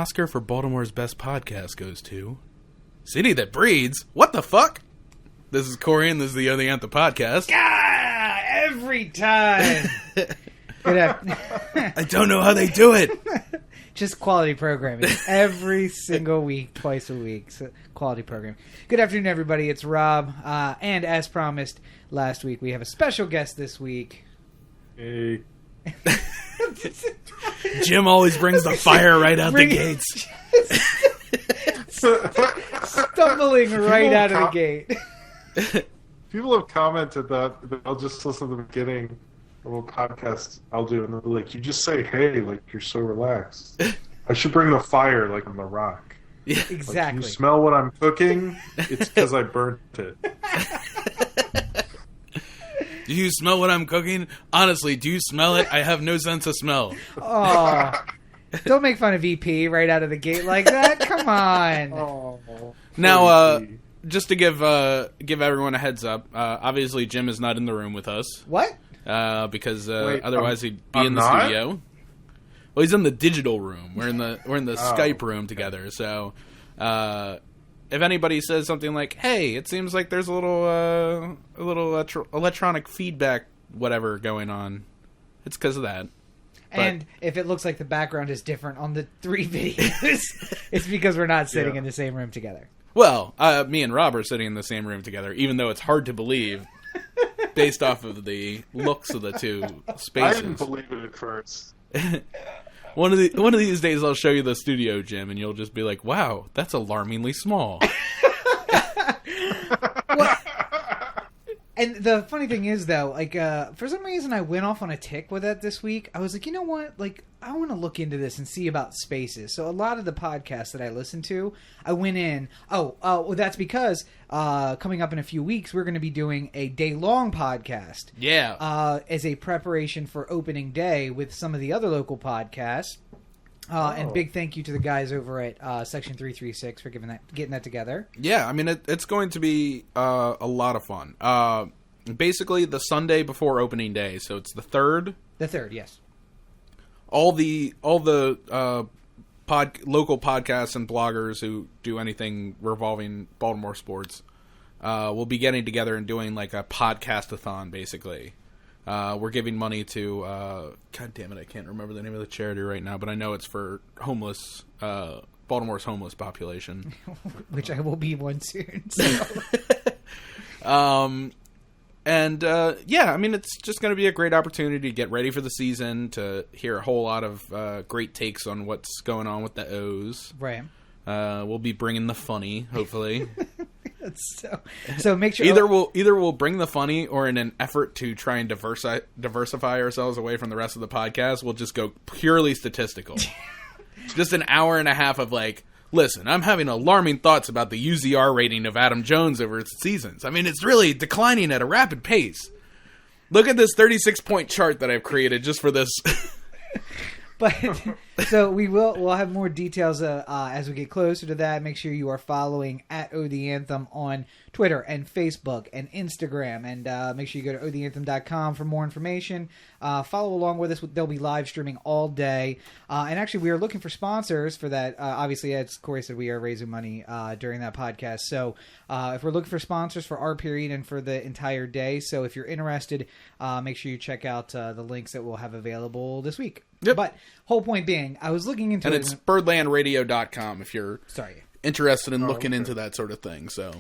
Oscar for Baltimore's best podcast goes to City That Breeds. What the fuck? This is Cory, and this is the Anthem podcast. Ah, every time. I don't know how they do it. Just quality programming. Every single week, twice a week. So quality programming. Good afternoon, everybody. It's Rob. And as promised last week, we have a special guest this week. Hey. Jim always brings the fire right out the gates. Stumbling right out of the gate. People have commented that I'll just listen to the beginning of a podcast I'll do, and they're like, you just say, hey, like, you're so relaxed. I should bring the fire, like, on The Rock. Yeah, exactly. Like, you smell what I'm cooking? It's because I burnt it. Do you smell what I'm cooking? Honestly, do you smell it? I have no sense of smell. Oh, don't make fun of EP right out of the gate like that. Come on. Oh, now, just to give everyone a heads up, obviously Jim is not in the room with us. What? Because Wait, otherwise he'd be in the not? studio. Well, he's in the digital room. We're in the Skype room together. So, if anybody says something like, "Hey, it seems like there's a little electronic feedback, whatever going on," it's because of that. And if it looks like the background is different on the 3 videos, it's because we're not sitting in the same room together. Well, me and Rob are sitting in the same room together, even though it's hard to believe based off of the looks of the two spaces. I didn't believe it at first. One of these days I'll show you the studio, Jim, and you'll just be like, wow, that's alarmingly small. Well, and the funny thing is, though, like, for some reason I went off on a tick with that this week. I was like, you know what? Like, I want to look into this and see about spaces. So a lot of the podcasts that I listen to, I went in. Well, that's because coming up in a few weeks, we're going to be doing a day-long podcast. Yeah. As a preparation for opening day with some of the other local podcasts. And big thank you to the guys over at Section 336 for getting that together. Yeah, I mean, it's going to be a lot of fun. Basically, the Sunday before opening day, so it's the 3rd. The 3rd, yes. All the local podcasts and bloggers who do anything revolving Baltimore sports will be getting together and doing like a podcast-a-thon, basically. We're giving money to, God damn it, I can't remember the name of the charity right now, but I know it's for homeless, Baltimore's homeless population. Which I will be one soon. So. Yeah, I mean, it's just going to be a great opportunity to get ready for the season, to hear a whole lot of great takes on what's going on with the O's. Right. We'll be bringing the funny, hopefully. So make sure either we'll bring the funny, or in an effort to try and diversify ourselves away from the rest of the podcast, we'll just go purely statistical. Just an hour and a half of like, listen, I'm having alarming thoughts about the UZR rating of Adam Jones over its seasons. I mean, it's really declining at a rapid pace. Look at this 36-point chart that I've created just for this. But so we'll have more details as we get closer to that. Make sure you are following at the Anthem on Twitter and Facebook and Instagram, and make sure you go to otheanthem.com for more information. Follow along with us. They'll be live streaming all day. And actually, we are looking for sponsors for that. Obviously, as Cory said, we are raising money during that podcast. So if we're looking for sponsors for our period and for the entire day, so if you're interested, make sure you check out the links that we'll have available this week. Yep. But whole point being, I was looking into and it. And it's birdlandradio.com if you're interested in looking into that sort of thing. So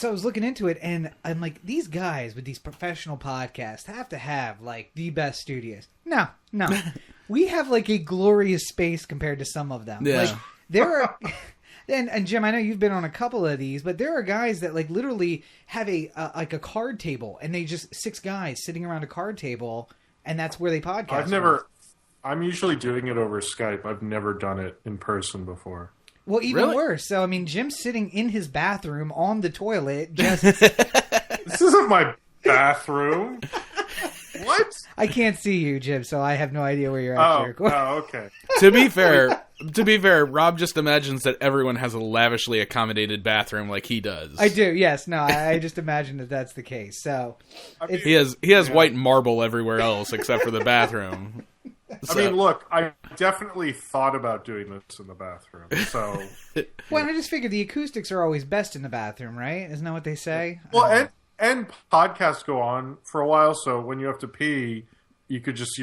I was looking into it, and I'm like, these guys with these professional podcasts have to have, like, the best studios. No. We have, like, a glorious space compared to some of them. Yeah. Like, there are... And Jim, I know you've been on a couple of these, but there are guys that like literally have a card table, and they just 6 guys sitting around a card table, and that's where they podcast. I'm usually doing it over Skype. I've never done it in person before. Well, even really? worse. So I mean, Jim's sitting in his bathroom on the toilet. Just this isn't my bathroom. What? I can't see you, Jim, so I have no idea where you're actually recording. Oh, okay. To be fair, Rob just imagines that everyone has a lavishly accommodated bathroom like he does. I do, yes. No, I just imagine that that's the case. So he has white marble everywhere else except for the bathroom. I mean, look, I definitely thought about doing this in the bathroom. So, well, I just figured the acoustics are always best in the bathroom, right? Isn't that what they say? well, and podcasts go on for a while, so when you have to pee, you're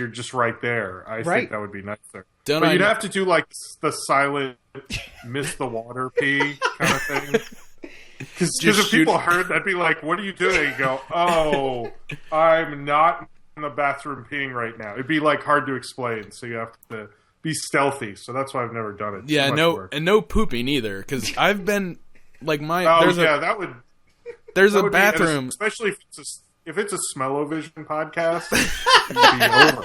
just right there. I think that would be nicer. But you'd have to do like the silent miss the water pee kind of thing. Because if people heard, that'd be like, "What are you doing?" You go, "Oh, I'm not in the bathroom peeing right now." It'd be like hard to explain, so you have to be stealthy. So that's why I've never done it. Yeah, no pooping either. Because I've been like there's a bathroom, especially if it's a smell-o-vision podcast. It'd be over.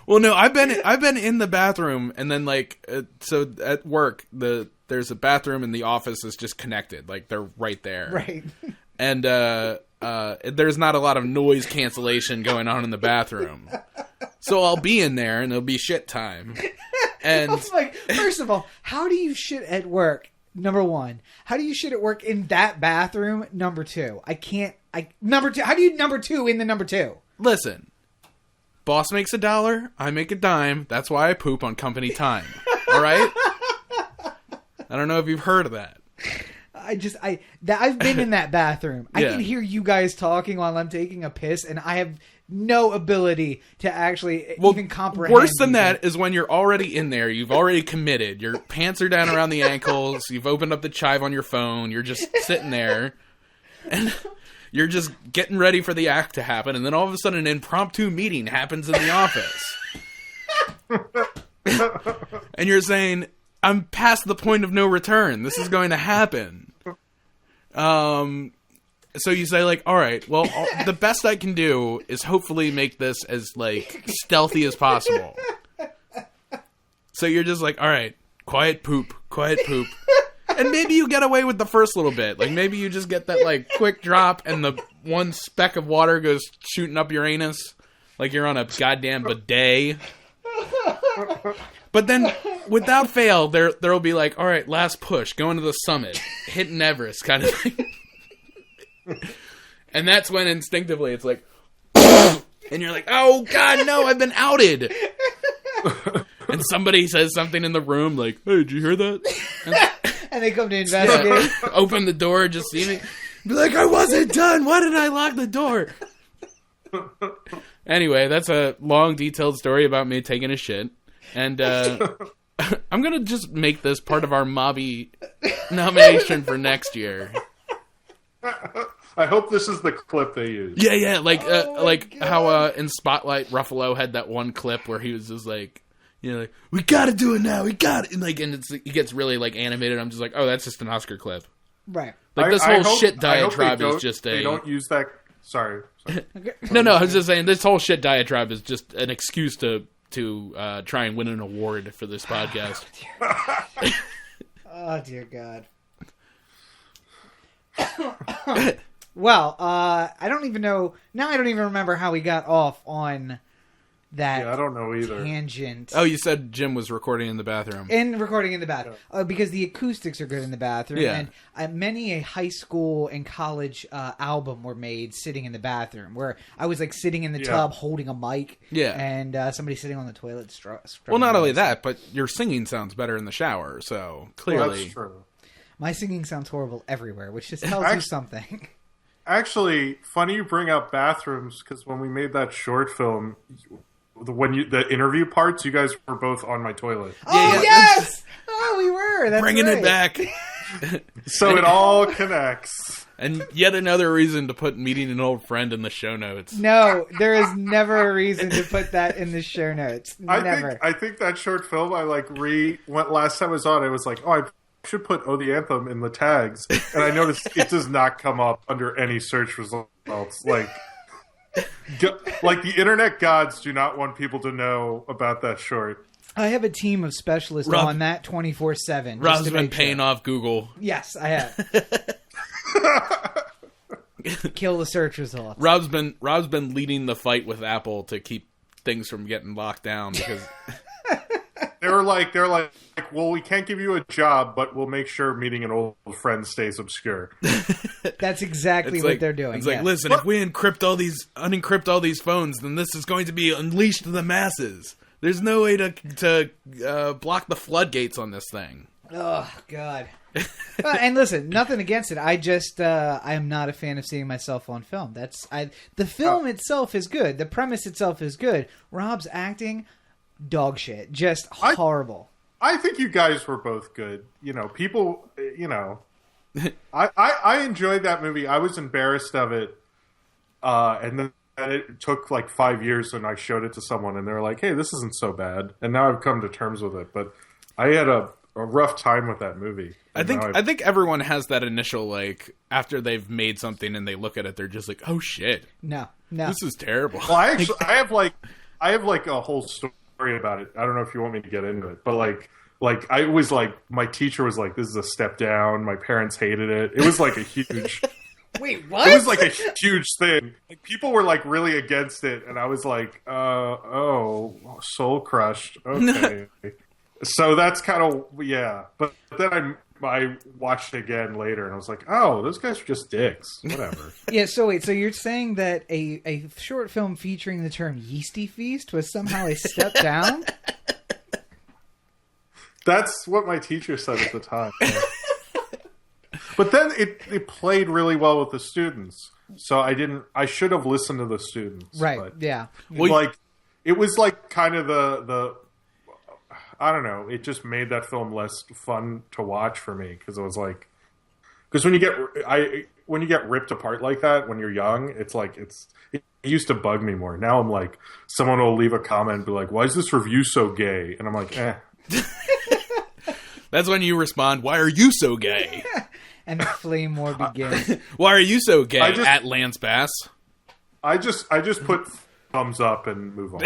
Well, no, I've been in the bathroom, and then like so at work there's a bathroom and the office is just connected, like they're right there, right? And there's not a lot of noise cancellation going on in the bathroom, so I'll be in there and it'll be shit time. And like, first of all, how do you shit at work? Number one, how do you shit at work in that bathroom? Number two, number two. How do you number two in the number two? Listen. Boss makes $1, I make a dime. That's why I poop on company time. All right? I don't know if you've heard of that. I've been in that bathroom. I can hear you guys talking while I'm taking a piss, and I have no ability to actually even comprehend. Worse than that is when you're already in there. You've already committed. Your pants are down around the ankles. You've opened up the chive on your phone. You're just sitting there. And you're just getting ready for the act to happen, and then all of a sudden an impromptu meeting happens in the office. And you're saying, I'm past the point of no return. This is going to happen. So you say, like, all right, well, the best I can do is hopefully make this as, like, stealthy as possible. So you're just like, all right, quiet poop. And maybe you get away with the first little bit. Like, maybe you just get that, like, quick drop and the one speck of water goes shooting up your anus. Like you're on a goddamn bidet. But then, without fail, there'll be like, all right, last push, going to the summit, hitting Everest kind of thing. And that's when instinctively it's like, and you're like, oh, God, no, I've been outed. And somebody says something in the room like, hey, did you hear that? And they come to investigate. Yeah. Open the door, just see me. Be like, I wasn't done. Why did I lock the door? Anyway, that's a long, detailed story about me taking a shit. And I'm going to just make this part of our Mobby nomination for next year. I hope this is the clip they use. Yeah, like how in Spotlight, Ruffalo had that one clip where he was just like, you know, like, we got to do it now. We got it. And like, and he gets really like animated. I'm just like, oh, that's just an Oscar clip. Right. Like this whole shit diatribe is just They don't use that. Sorry. No, I was just saying this whole shit diatribe is just an excuse to try and win an award for this podcast. Oh, dear God. Well, I don't even know. Now I don't even remember how we got off on that. Yeah, I don't know either. Tangent. Oh, you said Jim was recording in the bathroom. Recording in the bathroom. Because the acoustics are good in the bathroom. Yeah. And many a high school and college album were made sitting in the bathroom, where I was like sitting in the tub holding a mic. Yeah. And somebody sitting on the toilet. Well, not only that, but your singing sounds better in the shower, so clearly. Well, that's true. My singing sounds horrible everywhere, which just tells you something. Actually, funny you bring up bathrooms, because when we made that short film, the interview parts, you guys were both on my toilet. Oh, yes! Oh, we were. That's bringing it back. So it all connects. And yet another reason to put meeting an old friend in the show notes. No, there is never a reason to put that in the show notes. Never. I think that short film, went last time I was on, I was like, oh, I should put Oh the Anthem in the tags. And I noticed it does not come up under any search results. Like the internet gods do not want people to know about that short. I have a team of specialists on that 24/7. Rob's been paying off Google. Yes, I have. Kill the search results. Rob's been leading the fight with Apple to keep things from getting locked down because they're like, well, we can't give you a job, but we'll make sure meeting an old friend stays obscure. That's exactly what they're doing. It's like, listen, if we unencrypt all these phones, then this is going to be unleashed to the masses. There's no way to block the floodgates on this thing. Oh God. And listen, nothing against it. I just I am not a fan of seeing myself on film. The film itself is good. The premise itself is good. Rob's acting, dog shit, just horrible. I think you guys were both good. People. I enjoyed that movie. I was embarrassed of it, and then it took like 5 years, and I showed it to someone, and they were like, "Hey, this isn't so bad." And now I've come to terms with it. But I had a rough time with that movie. I think everyone has that initial, like, after they've made something and they look at it, they're just like, "Oh shit, no, this is terrible." Well, I have a whole story about it. I don't know if you want me to get into it, but like I was like, my teacher was like, "This is a step down." My parents hated it. It was like a huge. Wait, what? It was like a huge thing. Like, people were like really against it, and I was like, soul crushed. Okay. So that's kind of, yeah. But then I watched it again later, and I was like, oh, those guys are just dicks. Whatever. Yeah, so wait, so you're saying that a short film featuring the term Yeasty Feast was somehow a step down? That's what my teacher said at the time. Yeah. But then it played really well with the students. So I should have listened to the students. Right, but, yeah. Like, it was like kind of the I don't know. It just made that film less fun to watch for me because it was like, because when you get ripped apart like that when you're young, it's like it used to bug me more. Now I'm like, someone will leave a comment and be like, "Why is this review so gay?" And I'm like, eh. That's when you respond, "Why are you so gay?" And the flame war begins. Why are you so gay? At Lance Bass. I just put thumbs up and move on.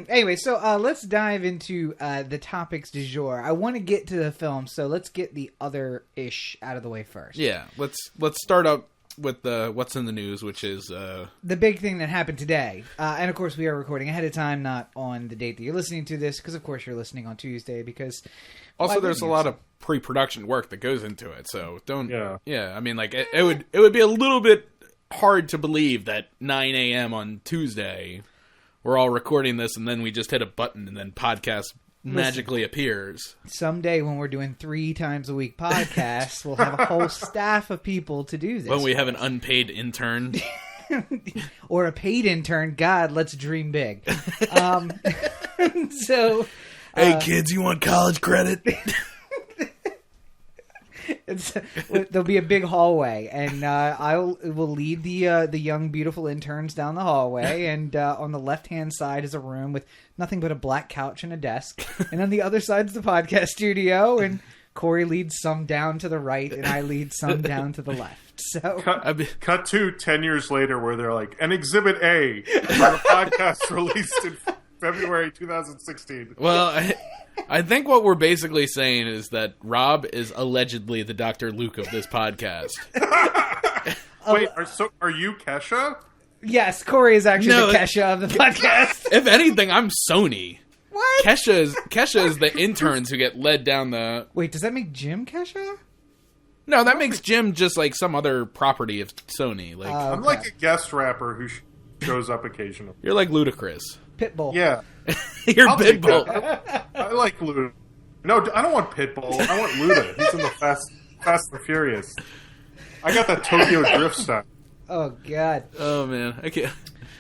Anyway, so let's dive into the topics du jour. I want to get to the film, so let's get the other-ish out of the way first. Yeah, let's start up with what's in the news, which is the big thing that happened today. And of course, we are recording ahead of time, not on the date that you're listening to this, because of course you're listening on Tuesday. Because also there's a lot of pre-production work that goes into it, so don't. Yeah. I mean, like it would be a little bit hard to believe that 9 a.m. on Tuesday. We're all recording this, and then we just hit a button, and then podcast magically appears. Someday, when we're doing 3 times a week podcasts, we'll have a whole staff of people to do this. When we have an unpaid intern. Or a paid intern. God, let's dream big. So... hey, kids, you want college credit? There'll be a big hallway, and I will lead the young, beautiful interns down the hallway. And on the left-hand side is a room with nothing but a black couch and a desk. And on the other side is the podcast studio. And Cory leads some down to the right, and I lead some down to the left. So cut to 10 years later, where they're like, "An Exhibit A on a podcast released in February 2016." Well, I think what we're basically saying is that Rob is allegedly the Dr. Luke of this podcast. Wait, are you Kesha? Yes, Cory is actually the Kesha of the podcast. If anything, I'm Sony. What? Kesha is the interns who get led down the... Wait, does that make Jim Kesha? No, that makes Jim just like some other property of Sony. Like I'm like a guest rapper who shows up occasionally. You're like Ludacris. Pitbull. Yeah. You're Pitbull. I like Luda. No, I don't want Pitbull. I want Luda. He's in the Fast and Furious. I got that Tokyo Drift style. Oh, God. Oh, man. Okay.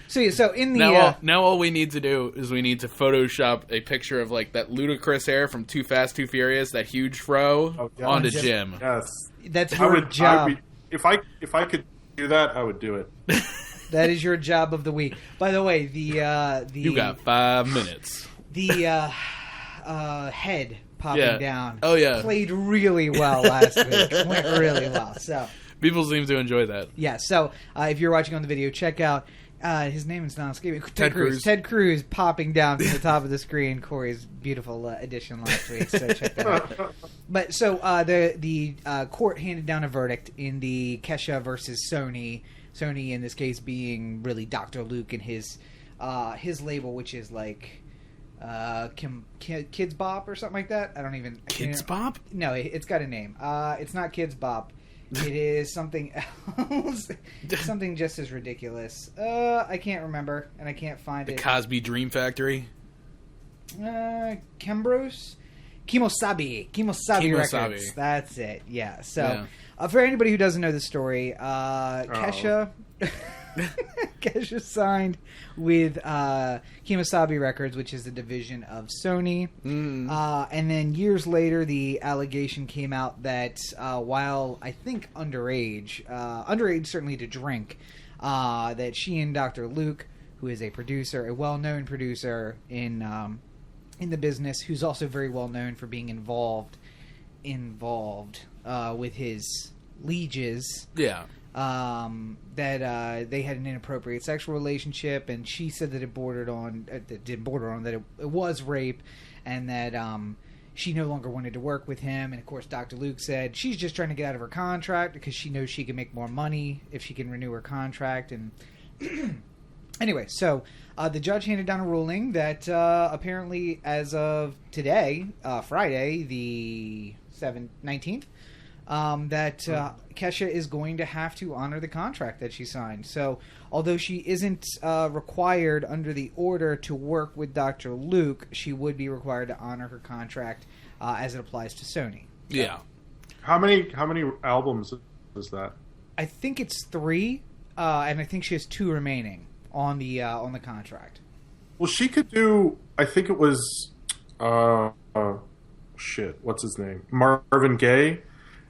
So in the... Now all we need to do is we need to Photoshop a picture of like that Ludacris hair from Too Fast, Too Furious, that huge fro, onto Jim. Yes. That's your job. If I could do that, I would do it. That is your job of the week. By the way, the you got 5 minutes. The head popping down. Oh yeah, played really well last week. Went really well. So people seem to enjoy that. Yeah. So if you're watching on the video, check out his name is not escaping. Ted Cruz. Ted Cruz popping down from the top of the screen. Cory's beautiful addition last week. So check that out. But so the court handed down a verdict in the Kesha versus Sony. Sony, in this case, being really Dr. Luke and his his label, which is like Kids Bop or something like that. I don't even... Kids Bop? No, it's got a name. It's not Kids Bop. It is something else. Something just as ridiculous. I can't remember, and I can't find it. The Cosby Dream Factory? Kembros? Kimosabi Records. That's it. Yeah. So, for anybody who doesn't know the story, Kesha... Kesha signed with Kimosabi Records, which is a division of Sony. And then years later, the allegation came out that while I think underage certainly to drink, that she and Dr. Luke, who is a producer, a well-known producer in the business, who's also very well known for being involved with his lieges. Yeah. That they had an inappropriate sexual relationship, and she said that it bordered on that it was rape, and that she no longer wanted to work with him. And of course, Dr. Luke said she's just trying to get out of her contract because she knows she can make more money if she can renew her contract. And anyway, so the judge handed down a ruling that apparently, as of today, Friday, the 19th. That Kesha is going to have to honor the contract that she signed. So, although she isn't required under the order to work with Dr. Luke, she would be required to honor her contract as it applies to Sony. Yeah. How many albums is that? I think it's 3, and I think she has 2 remaining on the contract. Well, she could do. I think it was. What's his name? Marvin Gaye.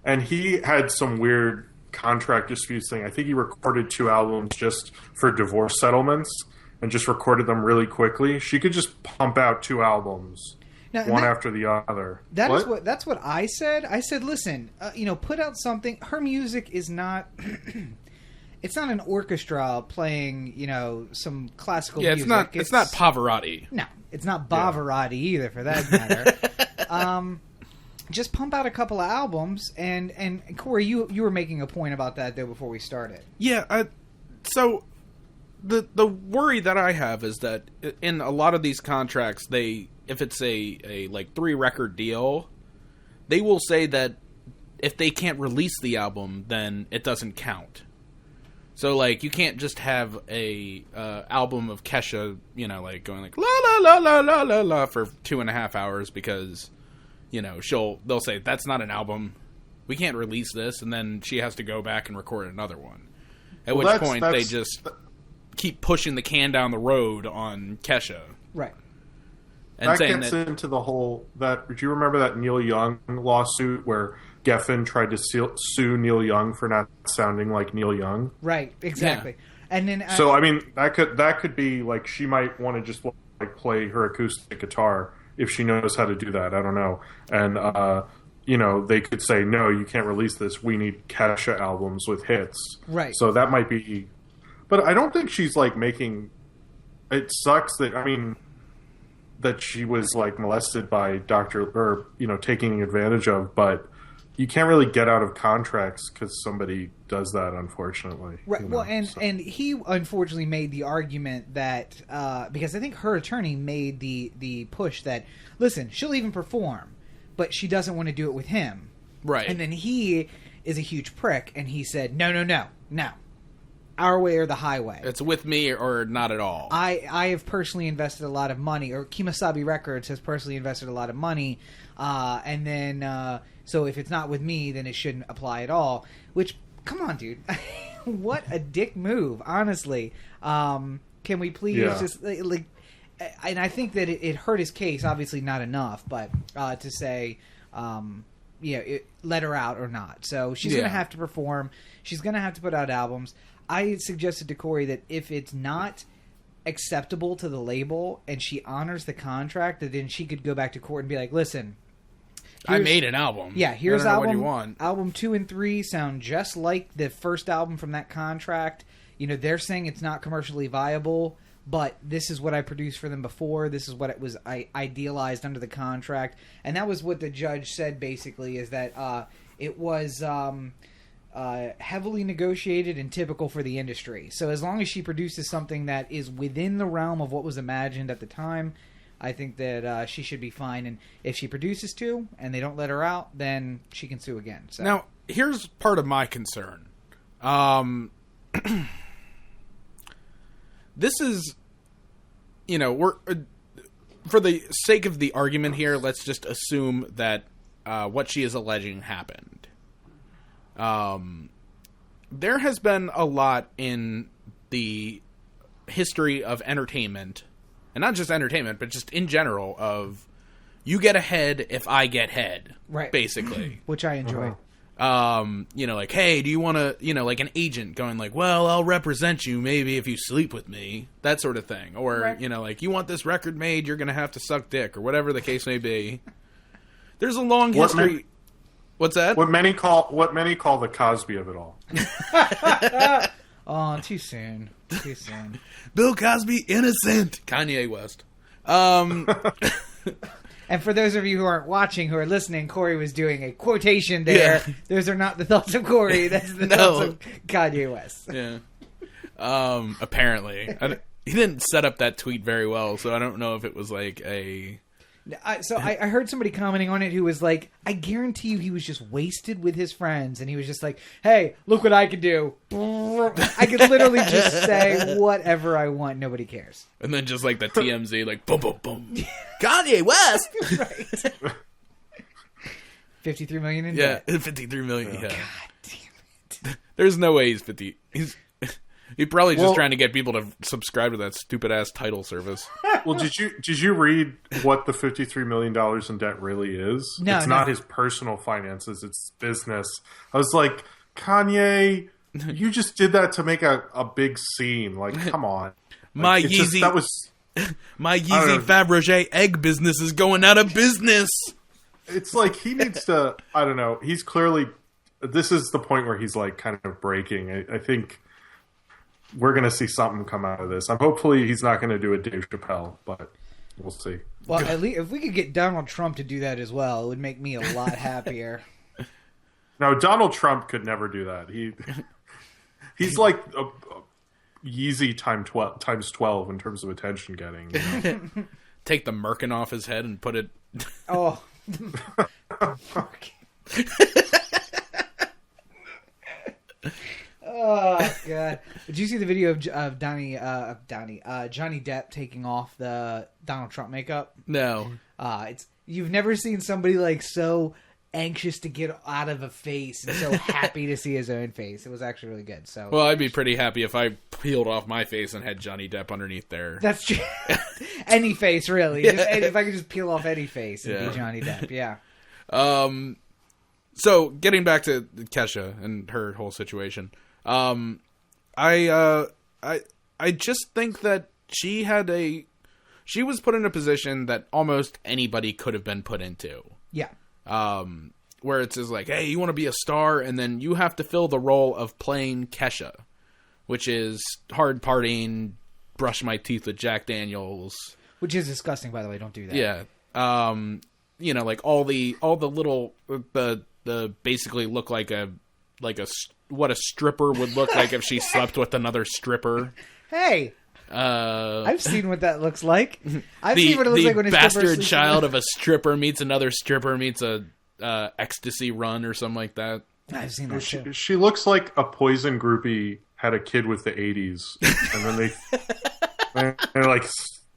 And he had some weird contract disputes thing. I think he recorded 2 albums just for divorce settlements and just recorded them really quickly. She could just pump out 2 albums, one after the other. That's what I said. I said, listen, put out something. Her music is not... It's not an orchestra playing, some classical music. It's not Pavarotti. No, it's not Bavarotti either, for that matter. Just pump out a couple of albums, and Corey, you were making a point about that though before we started. Yeah, so the worry that I have is that in a lot of these contracts, if it's a like 3-record deal, they will say that if they can't release the album, then it doesn't count. So like you can't just have a album of Kesha, like going like la la la la la la la for 2.5 hours because. They'll say, that's not an album. We can't release this. And then she has to go back and record another one. At which point they just keep pushing the can down the road on Kesha. Right. And that gets into the whole... Do you remember that Neil Young lawsuit where Geffen tried to sue Neil Young for not sounding like Neil Young? Right, exactly. Yeah. And then... that could be like she might want to just like play her acoustic guitar if she knows how to do that. I don't know. And, they could say, no, you can't release this. We need Kesha albums with hits. Right. So that might be... But I don't think she's, like, making... It sucks that, that she was, like, molested by taking advantage of, but you can't really get out of contracts because somebody does that, unfortunately. Right. Well, and he unfortunately made the argument that because I think her attorney made the push that, listen, she'll even perform, but she doesn't want to do it with him. Right. And then he is a huge prick, and he said, no, our way or the highway. It's with me or not at all. I have personally invested a lot of money, or Kimosabi Records has personally invested a lot of money, and then so if it's not with me, then it shouldn't apply at all. Which, come on, dude, what a dick move, honestly. Can we please just like? And I think that it hurt his case. Obviously, not enough, but to say, let her out or not. So she's going to have to perform. She's going to have to put out albums. I suggested to Corey that if it's not acceptable to the label and she honors the contract, that then she could go back to court and be like, listen, I made an album. Yeah, here's album. What you want. Album 2 and 3 sound just like the first album from that contract. They're saying it's not commercially viable, but this is what I produced for them before. This is what it was I idealized under the contract. And that was what the judge said, basically, is that it was heavily negotiated and typical for the industry. So as long as she produces something that is within the realm of what was imagined at the time, I think that she should be fine. And if she produces two and they don't let her out, then she can sue again. So. Now, here's part of my concern. This is, we're for the sake of the argument here, let's just assume that what she is alleging happened. There has been a lot in the history of entertainment, and not just entertainment, but just in general, of you get ahead if I get head, right? Basically, which I enjoy. Like, hey, do you want to, like an agent going like, well, I'll represent you maybe if you sleep with me, that sort of thing, or right. Like you want this record made, you're gonna have to suck dick, or whatever the case may be. There's a long history. What's that? What many call the Cosby of it all. Oh, too soon. Too soon. Bill Cosby innocent. Kanye West. And for those of you who aren't watching, who are listening, Corey was doing a quotation there. Yeah. Those are not the thoughts of Corey. That's the thoughts of Kanye West. Yeah. Apparently. He didn't set up that tweet very well, so I don't know if it was like a... I heard somebody commenting on it who was like, I guarantee you he was just wasted with his friends, and he was just like, hey, look what I could do. I could literally just say whatever I want. Nobody cares. And then just like the TMZ, like, boom, boom, boom. Kanye West! Right. 53 million in debt. Yeah, 53 million, yeah. God damn it. There's no way he's 50... He's probably just trying to get people to subscribe to that stupid ass title service. Well, did you read what the $53 million in debt really is? No, it's not his personal finances; it's business. I was like, Kanye, you just did that to make a big scene. Like, come on, my Yeezy Fabergé egg business is going out of business. It's like he needs to. I don't know. He's clearly. This is the point where he's like kind of breaking. I think. We're going to see something come out of this. Hopefully he's not going to do a Dave Chappelle, but we'll see. Well, at least if we could get Donald Trump to do that as well, it would make me a lot happier. No, Donald Trump could never do that. He's like a Yeezy times 12 in terms of attention getting. Take the merkin off his head and put it... Oh. Oh God! Did you see the video of Johnny Depp taking off the Donald Trump makeup? No. You've never seen somebody like so anxious to get out of a face and so happy to see his own face. It was actually really good. So, well, I'd be pretty happy if I peeled off my face and had Johnny Depp underneath there. That's true. Any face, really. Yeah. If I could just peel off any face and be Johnny Depp, yeah. So getting back to Kesha and her whole situation. I just think that she was put in a position that almost anybody could have been put into. Yeah. Where it's just like, hey, you want to be a star, and then you have to fill the role of playing Kesha, which is hard partying, brush my teeth with Jack Daniels. Which is disgusting, by the way. Don't do that. Yeah. Like all the little, the basically look like what a stripper would look like if she slept with another stripper. Hey, I've seen what that looks like. I've seen what it looks like when a bastard child of a stripper meets another stripper meets a ecstasy run or something like that. I've seen that too. She looks like a Poison groupie had a kid with the 80s, and then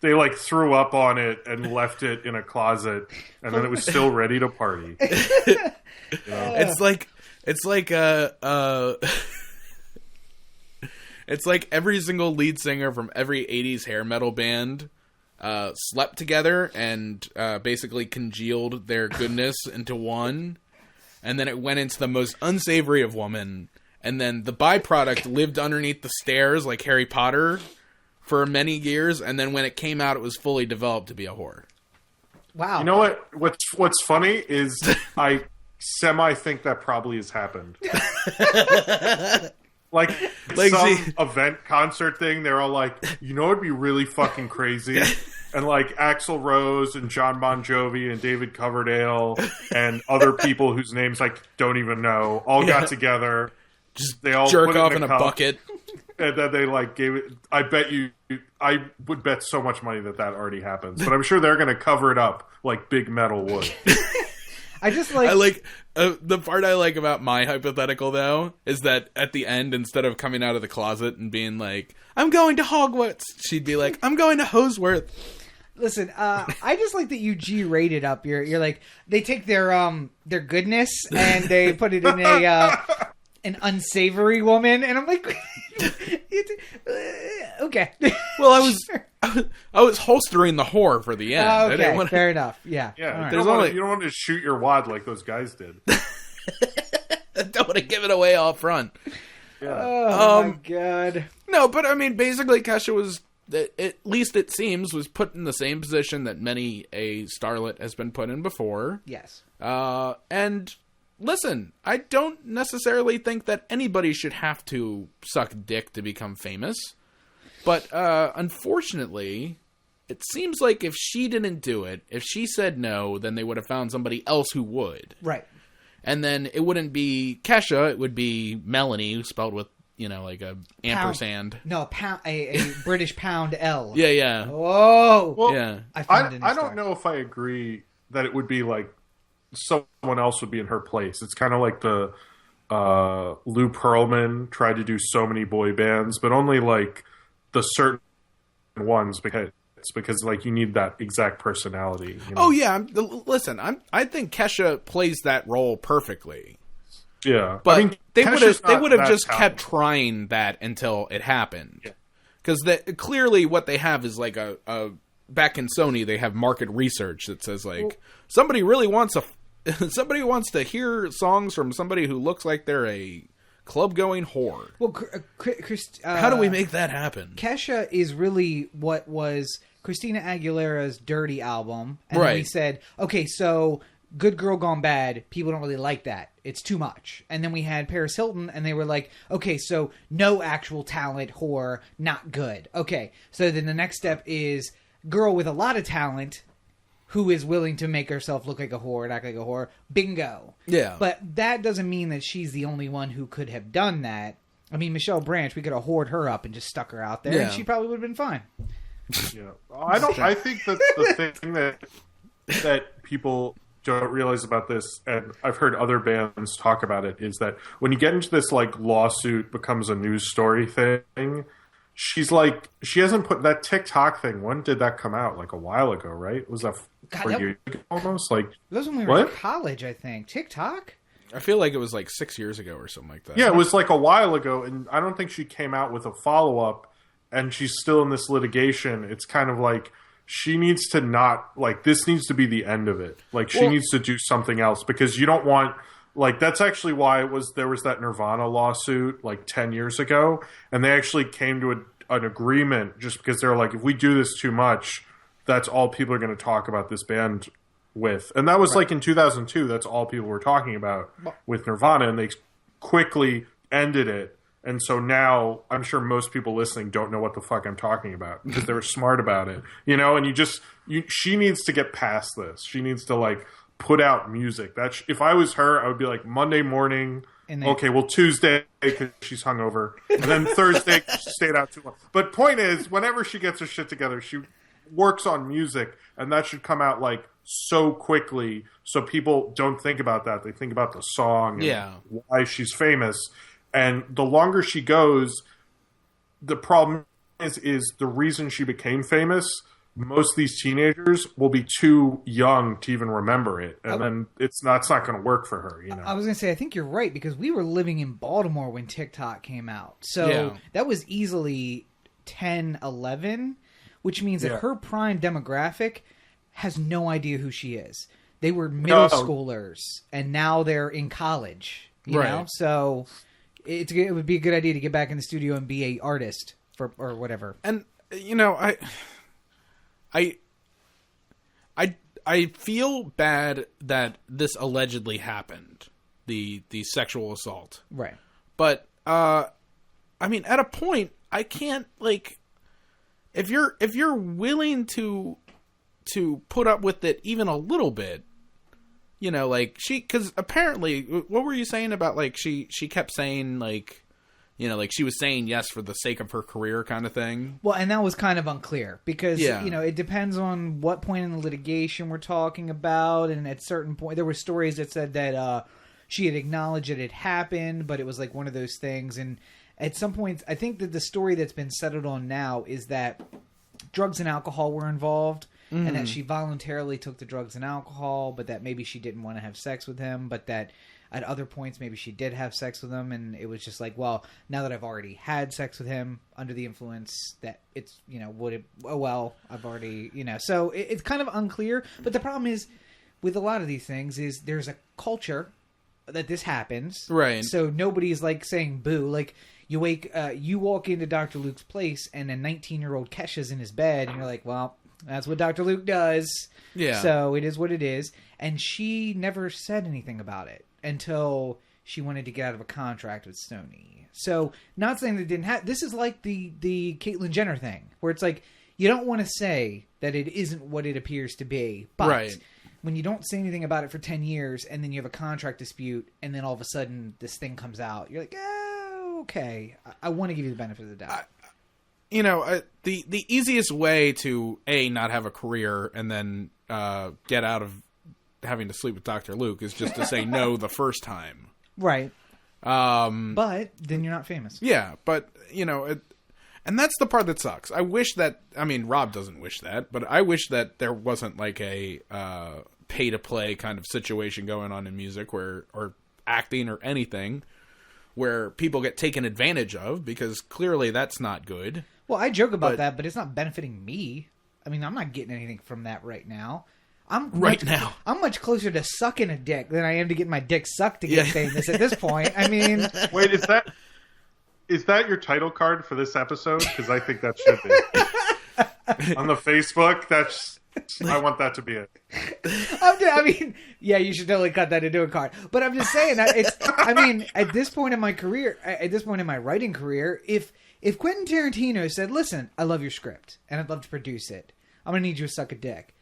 they threw up on it and left it in a closet, and then it was still ready to party. It's like it's like every single lead singer from every 80s hair metal band slept together and basically congealed their goodness into one, and then it went into the most unsavory of woman, and then the byproduct lived underneath the stairs like Harry Potter for many years, and then when it came out, it was fully developed to be a whore. Wow. You know what's funny is I think that probably has happened. like some event concert thing, they're all like, you know, it'd be really fucking crazy. And like Axl Rose and John Bon Jovi and David Coverdale and other people whose names I don't even know all got together Just they all jerk put it off in in a a cup. bucket. And then they like gave it. I would bet so much money that already happens. But I'm sure they're going to cover it up like big metal would. I just like. I like the part I like about my hypothetical though is that at the end, instead of coming out of the closet and being like, "I'm going to Hogwarts," she'd be like, "I'm going to Hoseworth." Listen, I just like that you G-rated up. You're like, they take their goodness and they put it in an unsavory woman, and I'm like, okay. Well, I was holstering the whore for the end. I Okay, didn't want fair enough. Yeah. Yeah, All you right. don't want to shoot your wad like those guys did. don't want to give it away all front. Yeah. Oh my god. No, but I mean, basically, Kesha was, at least it seems, was put in the same position that many a starlet has been put in before. Yes. And listen, I don't necessarily think that anybody should have to suck dick to become famous. But unfortunately, it seems like if she didn't do it, if she said no, then they would have found somebody else who would. Right. And then it wouldn't be Kesha, it would be Melanie, spelled with, like a ampersand. No, a British pound L. Yeah, yeah. Whoa. Well, Yeah. I don't know if I agree that it would be like someone else would be in her place. It's kind of like the Lou Pearlman tried to do so many boy bands, but only like the certain ones because like you need that exact personality. Oh yeah, listen, I think Kesha plays that role perfectly. Yeah, But I mean, they would have just talented. kept trying that until it happened. Because clearly what they have is like a back in Sony, they have market research that says like somebody really wants somebody wants to hear songs from somebody who looks like they're a club-going whore. Well, How do we make that happen? Kesha is really what was Christina Aguilera's Dirty album. And Right. then we said, okay, so Good Girl Gone Bad, people don't really like that. It's too much. And then we had Paris Hilton, and they were like, okay, so no actual talent, whore, not good. Okay, so then the next step is girl with a lot of talent who is willing to make herself look like a whore and act like a whore. Bingo. Yeah. But that doesn't mean that she's the only one who could have done that. I mean, Michelle Branch, we could have whored her up and just stuck her out there, Yeah. and she probably would have been fine. Yeah, I think that the thing that people don't realize about this, and I've heard other bands talk about it, is that when you get into this like lawsuit becomes a news story thing, she's like, she hasn't put that TikTok thing. When did that come out? Like a while ago, right? Was that 4 years ago almost? Like That was when we were in what? college, I think. TikTok? I feel like it was like 6 years ago or something like that. Yeah, it was like a while ago, and I don't think she came out with a follow up. And she's still in this litigation. It's kind of like she needs to not, like, this needs to be the end of it. Like, she needs to do something else, because you don't want, like, that's actually why there was that Nirvana lawsuit like 10 years ago, and they actually came to an agreement just because they're like, if we do this too much, that's all people are going to talk about this band with. And that was like in 2002, that's all people were talking about with Nirvana, and they quickly ended it. And so now I'm sure most people listening don't know what the fuck I'm talking about because they were smart about it, and she needs to get past this. She needs to like put out music. If I was her, I would be like Monday morning. Okay, well Tuesday because she's hungover, and then Thursday she stayed out too long. But point is, whenever she gets her shit together, she works on music, and that should come out like so quickly, so people don't think about that. They think about the song and why she's famous. And the longer she goes, the problem is the reason she became famous, most of these teenagers will be too young to even remember it. And then it's not going to work for her, I was going to say, I think you're right, because we were living in Baltimore when TikTok came out. So that was easily 10, 11, which means that her prime demographic has no idea who she is. They were middle schoolers, and now they're in college, you know? So it would be a good idea to get back in the studio and be a artist or whatever. And I feel bad that this allegedly happened, the sexual assault. Right. But I mean, at a point, I can't, like, if you're willing to put up with it even a little bit, you know, like, because apparently, what were you saying about, like, she kept saying, like, you know, like, she was saying yes for the sake of her career kind of thing? Well, and that was kind of unclear because, you know, it depends on what point in the litigation we're talking about, and at certain point, there were stories that said that she had acknowledged that it happened, but it was, like, one of those things, and at some point, I think that the story that's been settled on now is that drugs and alcohol were involved, and that she voluntarily took the drugs and alcohol, but that maybe she didn't want to have sex with him, but that at other points maybe she did have sex with him, and it was just like, well, now that I've already had sex with him under the influence, that it's, you know, I've already, you know, so it's kind of unclear. But the problem is with a lot of these things is there's a culture that this happens, right? So nobody's like saying boo. Like, you walk into Dr. Luke's place and a 19-year-old Kesha's in his bed, and you're like, well, that's what Dr. Luke does. Yeah. So it is what it is. And she never said anything about it until she wanted to get out of a contract with Sony. So, not saying that it didn't happen. This is like the Caitlyn Jenner thing, where it's like, you don't want to say that it isn't what it appears to be. But when you don't say anything about it for 10 years, and then you have a contract dispute, and then all of a sudden this thing comes out, you're like, oh, okay. I want to give you the benefit of the doubt. You know, the easiest way to, A, not have a career and then get out of having to sleep with Dr. Luke is just to say no the first time. Right. But then you're not famous. Yeah, but, you know, and that's the part that sucks. I wish that, I mean, Rob doesn't wish that, but I wish that there wasn't like a pay-to-play kind of situation going on in music or acting or anything where people get taken advantage of, because clearly that's not good. Well, I joke about that, but it's not benefiting me. I mean, I'm not getting anything from that right now. I'm much closer to sucking a dick than I am to getting my dick sucked to get famous at this point. I mean... Wait, is that your title card for this episode? Because I think that should be. On the Facebook, I want that to be it. I mean, yeah, you should totally cut that into a card. But I'm just saying, at this point in my career, at this point in my writing career, if Quentin Tarantino said, listen, I love your script, and I'd love to produce it, I'm going to need you to suck a dick.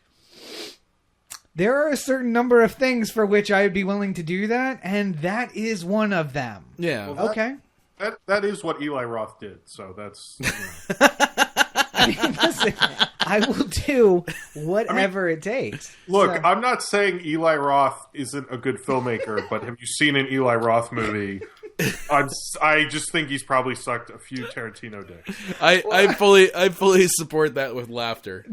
There are a certain number of things for which I would be willing to do that, and that is one of them. Yeah. Well, okay. That is what Eli Roth did, so that's... You know. I mean, listen, I will do whatever it takes. Look, I'm not saying Eli Roth isn't a good filmmaker, but have you seen an Eli Roth movie? I just think he's probably sucked a few Tarantino dicks. I fully support that with laughter.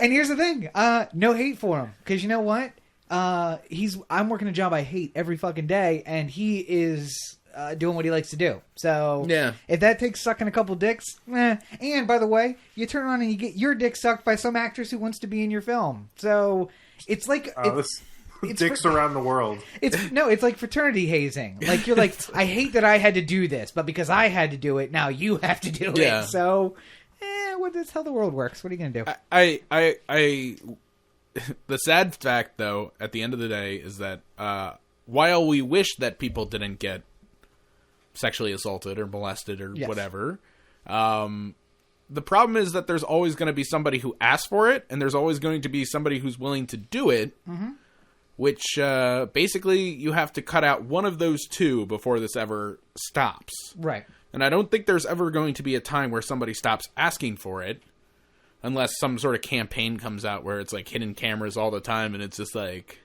And here's the thing, no hate for him, because you know what? I'm working a job I hate every fucking day, and he is doing what he likes to do. So yeah, if that takes sucking a couple dicks, and by the way, you turn on and you get your dick sucked by some actress who wants to be in your film. So it's like it's dicks around the world. It's like fraternity hazing. Like, you're like, I hate that I had to do this, but because I had to do it, now you have to do it. So, that's how the world works. What are you gonna do? I the sad fact, though, at the end of the day, is that while we wish that people didn't get sexually assaulted or molested or whatever, the problem is that there's always going to be somebody who asks for it, and there's always going to be somebody who's willing to do it, which basically you have to cut out one of those two before this ever stops. Right. And I don't think there's ever going to be a time where somebody stops asking for it, unless some sort of campaign comes out where it's like hidden cameras all the time, and it's just like...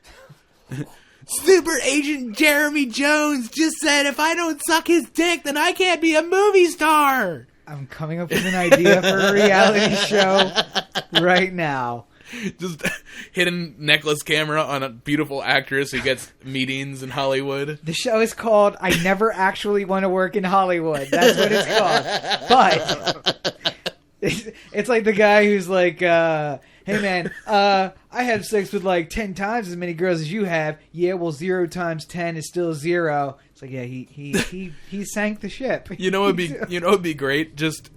Super Agent Jeremy Jones just said if I don't suck his dick, then I can't be a movie star. I'm coming up with an idea for a reality show right now. Just hidden necklace camera on a beautiful actress who gets meetings in Hollywood. The show is called I Never Actually Want to Work in Hollywood. That's what it's called. But it's like the guy who's like, hey man, I had sex with like 10 times as many girls as you have. Yeah, well, 0 times 10 is still 0. It's like, yeah, he sank the ship. It'd be great. Just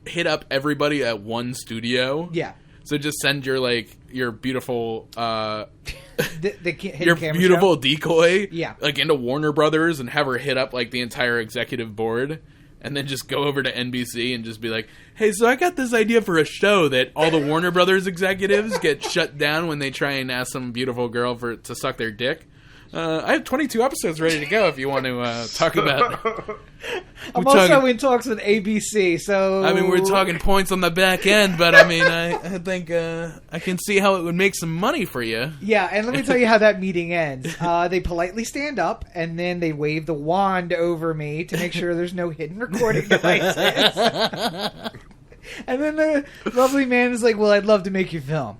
hit up everybody at one studio. Yeah. So just send your beautiful your beautiful show? Decoy into Warner Brothers and have her hit up like the entire executive board and then just go over to NBC and just be like, hey, so I got this idea for a show that all the Warner Brothers executives get shut down when they try and ask some beautiful girl to suck their dick. I have 22 episodes ready to go if you want to talk about... I'm also in talks with ABC, so... I mean, we're talking points on the back end, but I mean, I think I can see how it would make some money for you. Yeah, and let me tell you how that meeting ends. They politely stand up, and then they wave the wand over me to make sure there's no hidden recording devices. And then the lovely man is like, well, I'd love to make you film.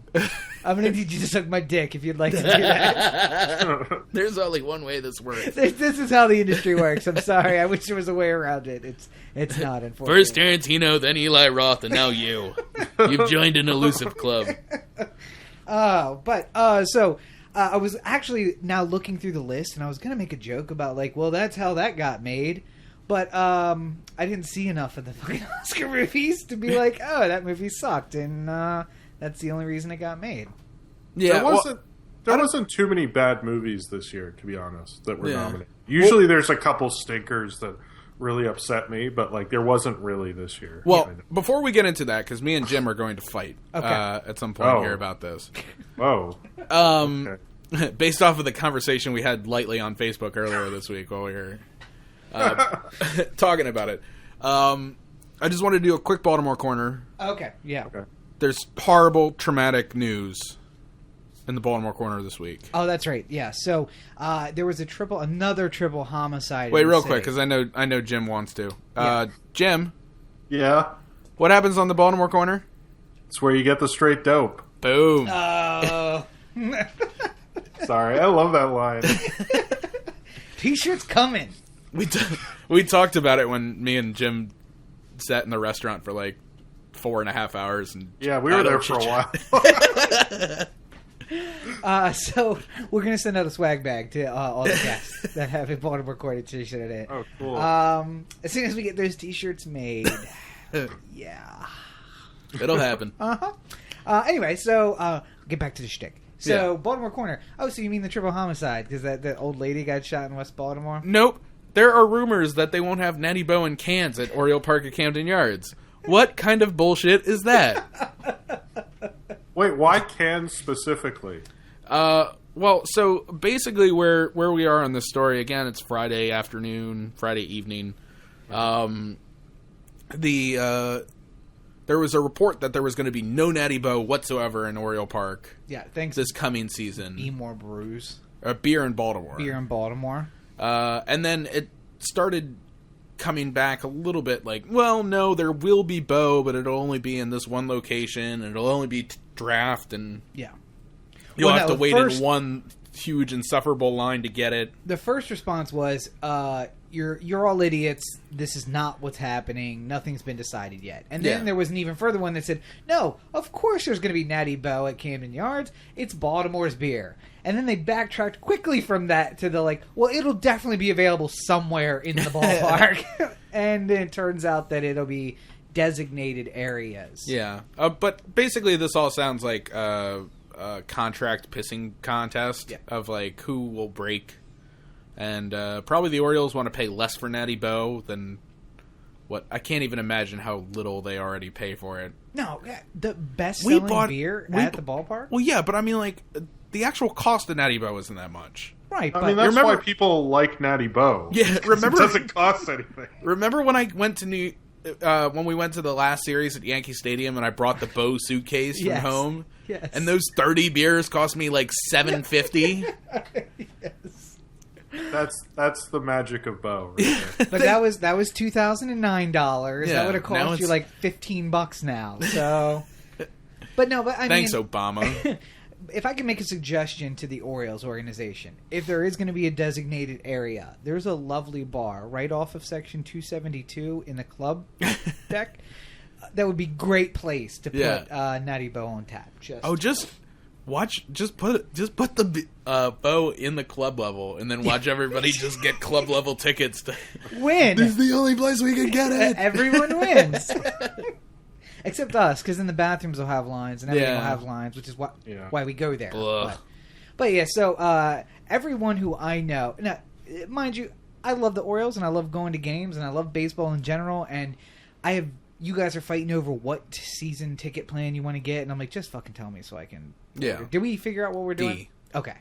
I'm going to need you to suck my dick if you'd like to do that. There's only one way this works. This is how the industry works. I'm sorry. I wish there was a way around it. It's not, unfortunately. First Tarantino, then Eli Roth, and now you. You've joined an elusive club. So I was actually now looking through the list, and I was going to make a joke about, like, well, that's how that got made. But I didn't see enough of the fucking Oscar movies to be like, oh, that movie sucked, and that's the only reason it got made. Yeah, there wasn't too many bad movies this year, to be honest, that were nominated. Usually there's a couple stinkers that really upset me, but like there wasn't really this year. Well, before we get into that, because me and Jim are going to fight at some point here about this. Oh. Okay. Based off of the conversation we had lightly on Facebook earlier this week while we were talking about it. I just wanted to do a quick Baltimore corner. Okay, yeah. Okay. There's horrible, traumatic news in the Baltimore corner this week. Oh, that's right. Yeah. So there was another triple homicide. Wait, real quick, because I know Jim wants to. Jim. Yeah. What happens on the Baltimore corner? It's where you get the straight dope. Boom. Sorry, I love that line. T-shirts coming. We talked about it when me and Jim sat in the restaurant for like 4.5 hours. And yeah, we were there for a while. So we're going to send out a swag bag to all the guests that have a Baltimore Corner t-shirt in it. Oh, cool. As soon as we get those t-shirts made. Yeah. It'll happen. Anyway, so get back to the shtick. So, Baltimore Corner. Oh, so you mean the triple homicide? Because that old lady got shot in West Baltimore? Nope. There are rumors that they won't have Natty Bow in cans at Oriole Park at Camden Yards. What kind of bullshit is that? Wait, why cans specifically? Well, so basically where we are on this story, again, it's Friday evening. There was a report that there was going to be no Natty Bow whatsoever in Oriole Park. Yeah, thanks. This coming season. Eat more brews. Beer in Baltimore. And then it started coming back a little bit like, well, no, there will be Bow, but it'll only be in this one location, and it'll only be draft, and you'll have to wait in one huge insufferable line to get it. The first response was, you're all idiots. This is not what's happening. Nothing's been decided yet. And then there was an even further one that said, no, of course there's going to be Natty Bow at Camden Yards. It's Baltimore's beer. And then they backtracked quickly from that to the well, it'll definitely be available somewhere in the ballpark. And it turns out that it'll be designated areas. Yeah. But basically this all sounds like a contract pissing contest of who will break. And probably the Orioles want to pay less for Natty Bow than what... I can't even imagine how little they already pay for it. No, the best-selling beer at the ballpark? Well, yeah, but I mean, the actual cost of Natty Bow isn't that much. Right, but... I mean, that's why people like Natty Bow. Yeah, remember... It doesn't cost anything. Remember when I went to when we went to the last series at Yankee Stadium and I brought the Bow suitcase from home? Yes. And those 30 beers cost me $7.50? Yes. That's the magic of Bow. Right there. But that was $2009. That would have cost you $15 now. So, but I thanks, mean, Obama. If I can make a suggestion to the Orioles organization, if there is going to be a designated area, there's a lovely bar right off of Section 272 in the club deck. That would be a great place to put Natty Bow on tap. Just put the Bow in the club level, and then watch everybody just get club level tickets to win. This is the only place we can get it. Everyone wins, except us, because in the bathrooms they'll have lines, and everyone will have lines, which is why we go there. But yeah, so everyone who I know, now, mind you, I love the Orioles and I love going to games and I love baseball in general. And you guys are fighting over what season ticket plan you want to get, and I'm like, just fucking tell me so I can. Yeah. Did we figure out what we're doing? D. Okay.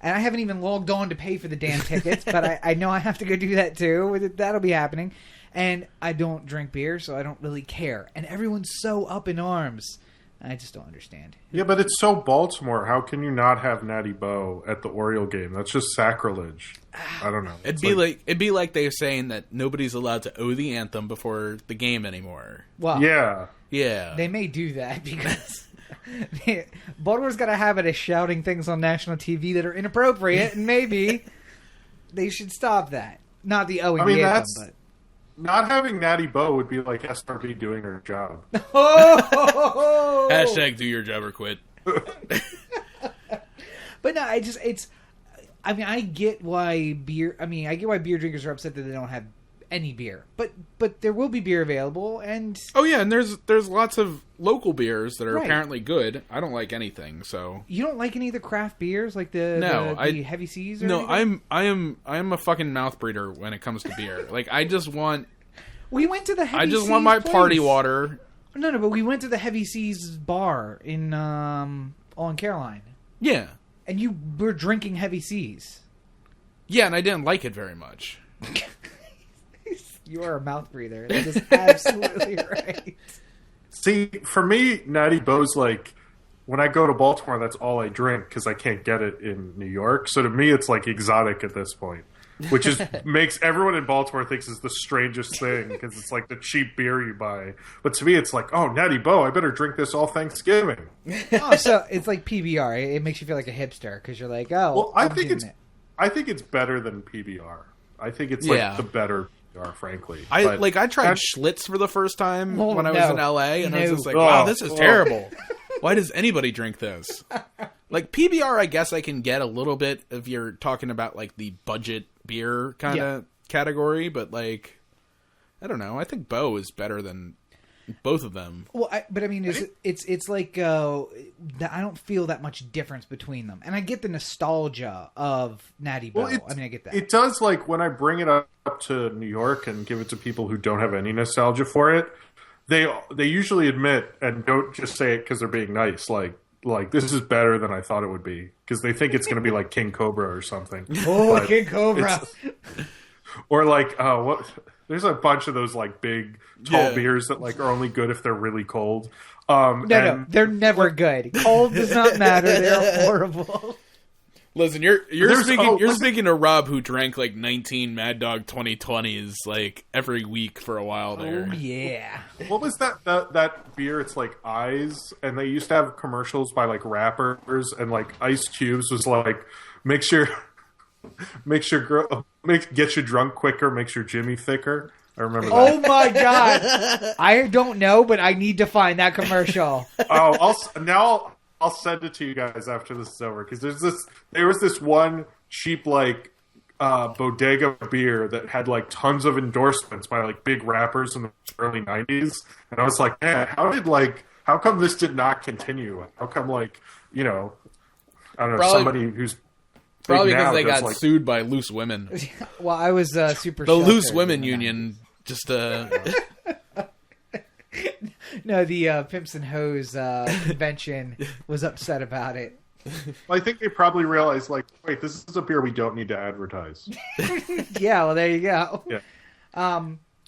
And I haven't even logged on to pay for the damn tickets, but I know I have to go do that too. That'll be happening. And I don't drink beer, so I don't really care. And everyone's so up in arms. I just don't understand. Yeah, but it's so Baltimore. How can you not have Natty Bo at the Oriole game? That's just sacrilege. I don't know. It'd be like they're saying that nobody's allowed to owe the anthem before the game anymore. Well, yeah. They may do that because Baltimore's got a habit of shouting things on national TV that are inappropriate, and maybe they should stop that. Not the owing the anthem, but. Not having Natty Bo would be like SRB doing her job. Hashtag do your job or quit. But no, I get why beer drinkers are upset that they don't have any beer. But there will be beer available, and oh yeah, and there's lots of local beers that are apparently good. I don't like anything, so you don't like any of the craft beers, like the Heavy Seas. Or no, I am a fucking mouth breeder when it comes to beer. Like I just want. We went to the Heavy Seas. I just want my party water. No, but we went to the Heavy Seas bar in on Caroline. Yeah, and you were drinking Heavy Seas. Yeah, and I didn't like it very much. You are a mouth breather. That is absolutely right. See, for me, Natty Bo's like, when I go to Baltimore, that's all I drink because I can't get it in New York. So to me, it's like exotic at this point, which is makes everyone in Baltimore thinks is the strangest thing because it's like the cheap beer you buy. But to me, it's like, oh, Natty Bo, I better drink this all Thanksgiving. Oh, so it's like PBR. It makes you feel like a hipster because you're like, oh, well, I think it's better than PBR. I think it's like the better. Frankly, I tried Schlitz for the first time when I was in LA, and I was just like, "Wow, this is terrible. Why does anybody drink this?" Like PBR, I guess I can get a little bit if you're talking about like the budget beer kind of category, but like, I don't know. I think Bo is better than both of them. Well, but I mean, it's like I don't feel that much difference between them, and I get the nostalgia of Natty Bo. Well, I get that. It does, like when I bring it up to New York and give it to people who don't have any nostalgia for it, they usually admit and don't just say it because they're being nice. Like this is better than I thought it would be because they think it's going to be like King Cobra or something. Oh, King Cobra! Or like what? There's a bunch of those like big tall beers that like are only good if they're really cold. No, they're never good. Cold does not matter. They're horrible. Listen, you're speaking to Rob, who drank like 19 Mad Dog 2020s like every week for a while there. Oh yeah. What was that beer? It's like Eyes, and they used to have commercials by like rappers, and like Ice Cubes was like, get you drunk quicker, makes your Jimmy thicker. I remember that. Oh my god! I don't know, but I need to find that commercial. I'll send it to you guys after this is over because there was this one cheap like bodega beer that had like tons of endorsements by like big rappers in the early 90s, and I was like, man, how come this did not continue? How come I don't know, somebody who's probably because they got sued by loose women. Well, I was super. The loose women union just. No, the Pimps and Hoes convention was upset about it. I think they probably realized, like, wait, this is a beer we don't need to advertise. Yeah, well, there you go. Yeah.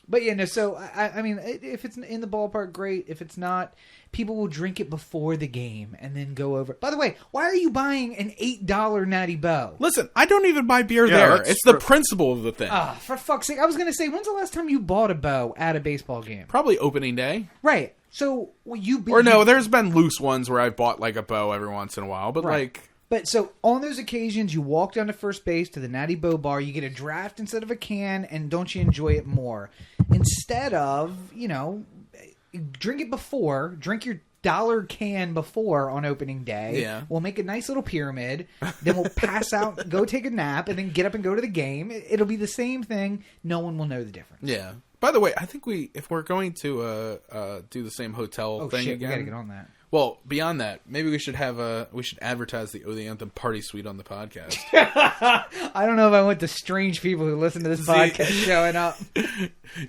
But yeah, no. So I mean, if it's in the ballpark, great. If it's not, people will drink it before the game and then go over. By the way, why are you buying an $8 Natty Bo? Listen, I don't even buy beer there. It's the principle of the thing. For fuck's sake! I was gonna say, when's the last time you bought a Bo at a baseball game? Probably opening day. Right. So there's been loose ones where I've bought like a Bo every once in a while, but But so on those occasions, you walk down to first base to the Natty Bo bar, you get a draft instead of a can, and don't you enjoy it more? Instead of, drink it before, drink your $1 can before on opening day. Yeah. We'll make a nice little pyramid, then we'll pass out, go take a nap, and then get up and go to the game. It'll be the same thing. No one will know the difference. Yeah. By the way, I think if we're going to do the same hotel thing again, we gotta get on that. Well, beyond that, maybe we should advertise the the Anthem party suite on the podcast. I don't know if I want the strange people who listen to this podcast showing up.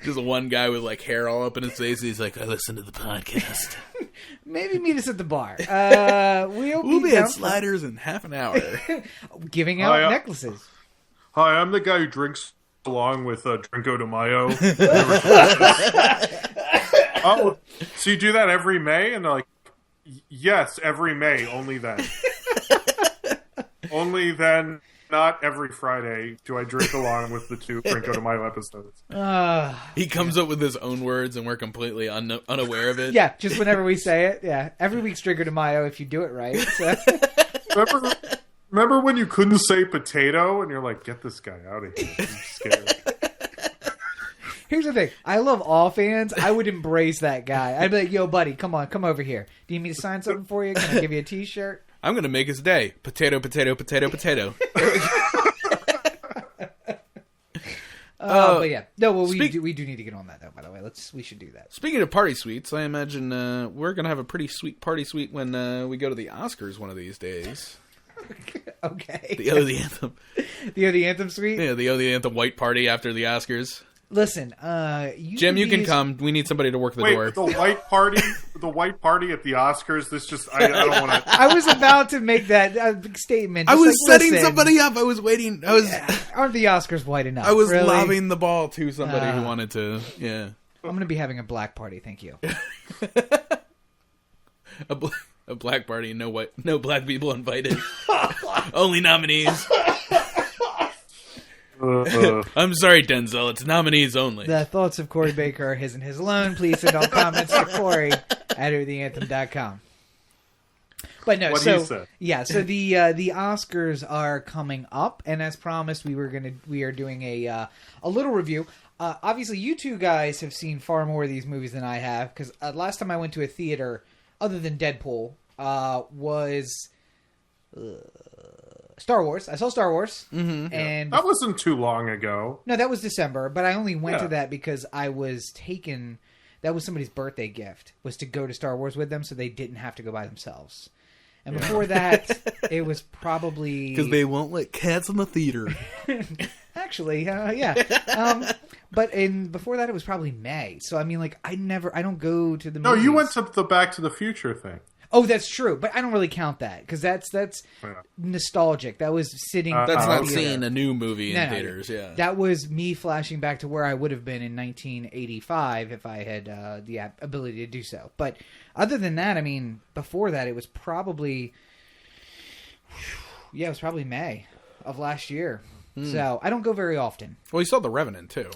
Just one guy with like hair all up in his face. He's like, I listen to the podcast. Maybe meet us at the bar. We'll be at Sliders in half an hour. Giving out necklaces. Hi, I'm the guy who drinks along with Drinko de Mayo. Oh, so you do that every May? And they're like, yes, every May, only then. Only then, not every Friday, do I drink along with the 2 Drinko de Mayo episodes. He comes up with his own words, and we're completely unaware of it. Yeah, just whenever we say it. Yeah, every week's Drinko de Mayo if you do it right. So. Remember when you couldn't say potato, and you're like, get this guy out of here. I'm scared. Here's the thing. I love all fans. I would embrace that guy. I'd be like, yo, buddy, come on, come over here. Do you need me to sign something for you? Can I give you a t-shirt? I'm going to make his day. Potato, potato, potato, potato. But yeah. No, well, we do need to get on that, though, by the way. We should do that. Speaking of party suites, I imagine we're going to have a pretty sweet party suite when we go to the Oscars one of these days. Okay. The the Anthem. The Anthem suite? Yeah, the Anthem white party after the Oscars. Listen, Jim, you can come. We need somebody to work the door. Wait, the white party at the Oscars. This just I don't want to. I was about to make that statement. I was setting somebody up. I was waiting. Aren't the Oscars white enough? I was really? lobbing the ball to somebody who wanted to. Yeah. I'm going to be having a black party. Thank you. A black party. No black people invited. Only nominees. I'm sorry, Denzel. It's nominees only. The thoughts of Corey Baker are his and his alone. Please send all comments to Corey at OTheAnthem.com. But no, so the Oscars are coming up, and as promised, we are doing a little review. Obviously, you two guys have seen far more of these movies than I have, because last time I went to a theater, other than Deadpool, was Star Wars. I saw Star Wars. Mm-hmm. And that wasn't too long ago. No, that was December, but I only went to that because I was taken... That was somebody's birthday gift, was to go to Star Wars with them so they didn't have to go by themselves. And before that, it was probably... Because they won't let cats in the theater. Actually, yeah. But before that, it was probably May. So, I mean, like, I don't go to the movies. No, you went to the Back to the Future thing. Oh, that's true, but I don't really count that because that's nostalgic. That was sitting. That's not seeing a new movie in theaters. Yeah, that was me flashing back to where I would have been in 1985 if I had the ability to do so. But other than that, I mean, before that, it was probably May of last year. So I don't go very often. Well, you saw The Revenant too.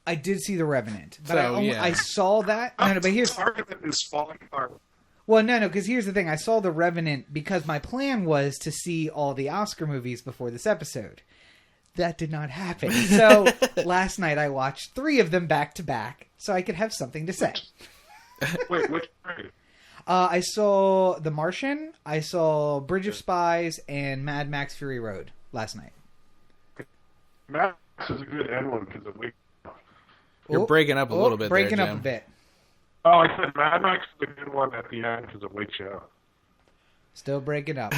I did see The Revenant, but I saw that. No, but here's argument is falling apart. Well, no, because here's the thing. I saw The Revenant because my plan was to see all the Oscar movies before this episode. That did not happen. So last night I watched 3 of them back to back so I could have something to say. Wait, which 3? I saw The Martian, I saw Bridge of Spies, and Mad Max Fury Road last night. Mad Max is a good end one because it wakes up. You're breaking up a little bit breaking there, up Jim. a bit. Oh, I said Mad Max is a good one at the end because it wakes you up. Still breaking up.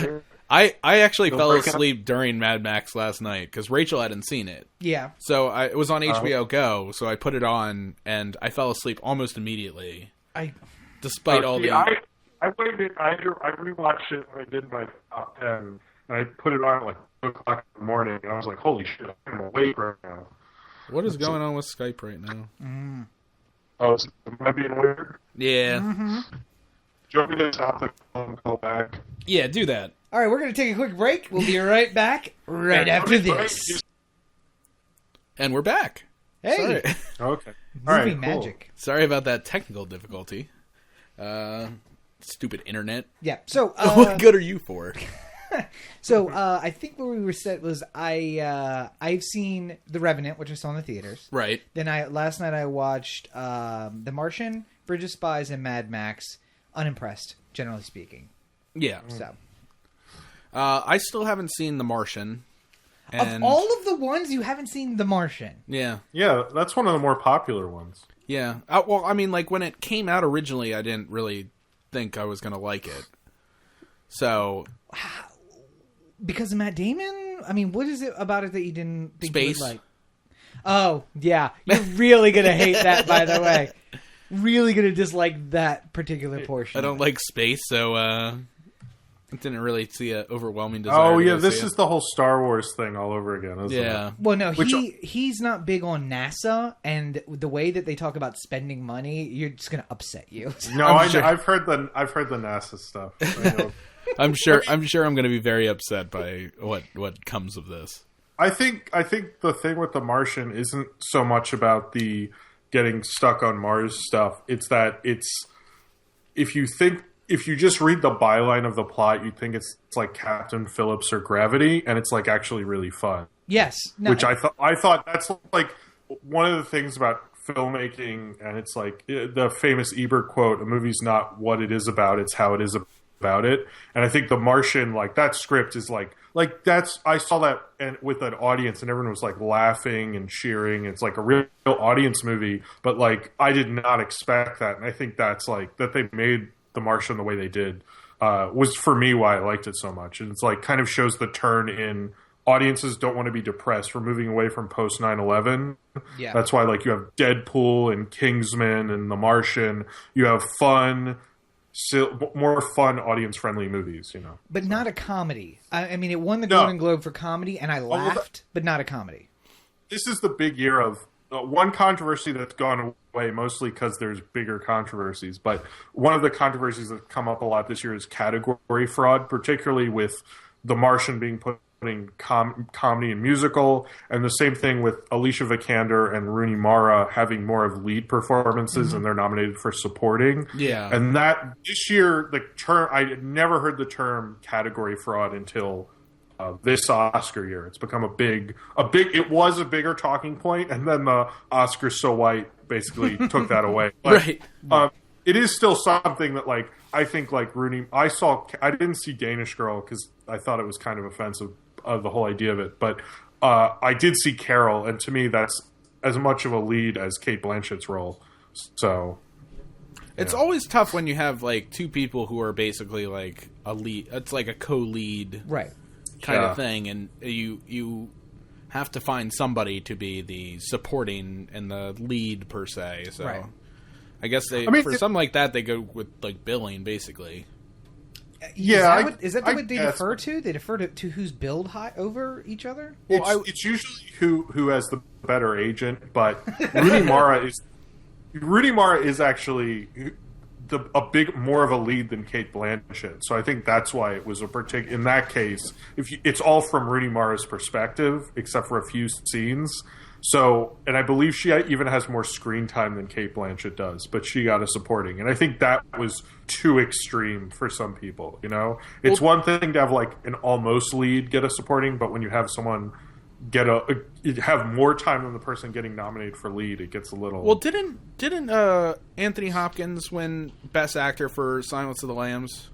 I actually fell asleep during Mad Max last night because Rachel hadn't seen it. Yeah. So it was on HBO Go, so I put it on, and I fell asleep almost immediately. Despite all the... I waited. I rewatched it when I did my top 10, and I put it on at like 2 o'clock in the morning, and I was like, holy shit, I'm awake right now. What is going on with Skype right now? Oh, am I being weird? Yeah. Mm-hmm. Do you want me to stop the phone and call back? Yeah, do that. All right, we're going to take a quick break. We'll be right back after this. And we're back. Hey. Sorry. Okay. Movie magic. Sorry about that technical difficulty. Stupid internet. Yeah. So what good are you for? So I think where we were set was I've seen The Revenant, which I saw in the theaters. Right. Then last night I watched The Martian, Bridge of Spies, and Mad Max. Unimpressed, generally speaking. Yeah. So I still haven't seen The Martian. And... Of all of the ones, you haven't seen The Martian. Yeah. Yeah, that's one of the more popular ones. Yeah. Well, I mean, like when it came out originally, I didn't really think I was going to like it. So... Because of Matt Damon? I mean, what is it about it that you didn't think you Space. would like? Oh, yeah. You're really going to hate that, by the way. Really going to dislike that particular portion. I don't like space, so I didn't really see an overwhelming desire. Oh, to yeah, go this see is the whole Star Wars thing all over again, isn't Yeah. it? Well, no, he's not big on NASA, and the way that they talk about spending money, you're just going to upset you. No, I've heard the NASA stuff. I know. I'm sure I'm going to be very upset by what comes of this. I think the thing with The Martian isn't so much about the getting stuck on Mars stuff. It's that if you just read the byline of the plot, you think it's like Captain Phillips or Gravity, and it's like actually really fun. Yes, no, Which I thought that's like one of the things about filmmaking, and it's like the famous Ebert quote: "A movie's not what it is about; it's how it is about it." And I think The Martian, like that script is like that's, I saw that and with an audience and everyone was like laughing and cheering. It's like a real audience movie, but like I did not expect that. And I think that's like that they made The Martian the way they did was for me why I liked it so much. And it's like kind of shows the turn in audiences don't want to be depressed. We're moving away from post 9/11. Yeah. That's why like you have Deadpool and Kingsman and The Martian. You have fun, more fun, audience-friendly movies, you know. but not a comedy. I mean, it won the Golden Globe for comedy, and I laughed, but not a comedy. This is the big year of one controversy that's gone away, mostly because there's bigger controversies. But one of the controversies that's come up a lot this year is category fraud, particularly with The Martian being putting comedy and musical, and the same thing with Alicia Vikander and Rooney Mara having more of lead performances, and they're nominated for supporting. Yeah. And that this year, the term, I had never heard the term category fraud until this Oscar year. It's become it was a bigger talking point, and then the Oscars So White basically took that away. But, Right. it is still something that, like, I think, like, I didn't see Danish Girl because I thought it was kind of offensive, the whole idea of it. But I did see Carol, and to me, that's as much of a lead as Cate Blanchett's role. So... It's always tough when you have, like, two people who are basically, like, a lead. It's like a co-lead Right. kind of thing, and you have to find somebody to be the supporting and the lead, per se. So Right. I guess something like that, they go with, like, billing, basically. Yeah, Is that what they defer to? They defer to who's billed high over each other? It's usually who has the better agent, but Rooney Mara is actually a big more of a lead than Cate Blanchett. So I think that's why it was in that case. It's all from Rooney Mara's perspective, except for a few scenes. So, and I believe she even has more screen time than Cate Blanchett does, but she got a supporting. And I think that was too extreme for some people, you know? It's one thing to have, like, an almost lead get a supporting, but when you have someone have more time than the person getting nominated for lead, it gets a little... Well, didn't Anthony Hopkins win Best Actor for Silence of the Lambs?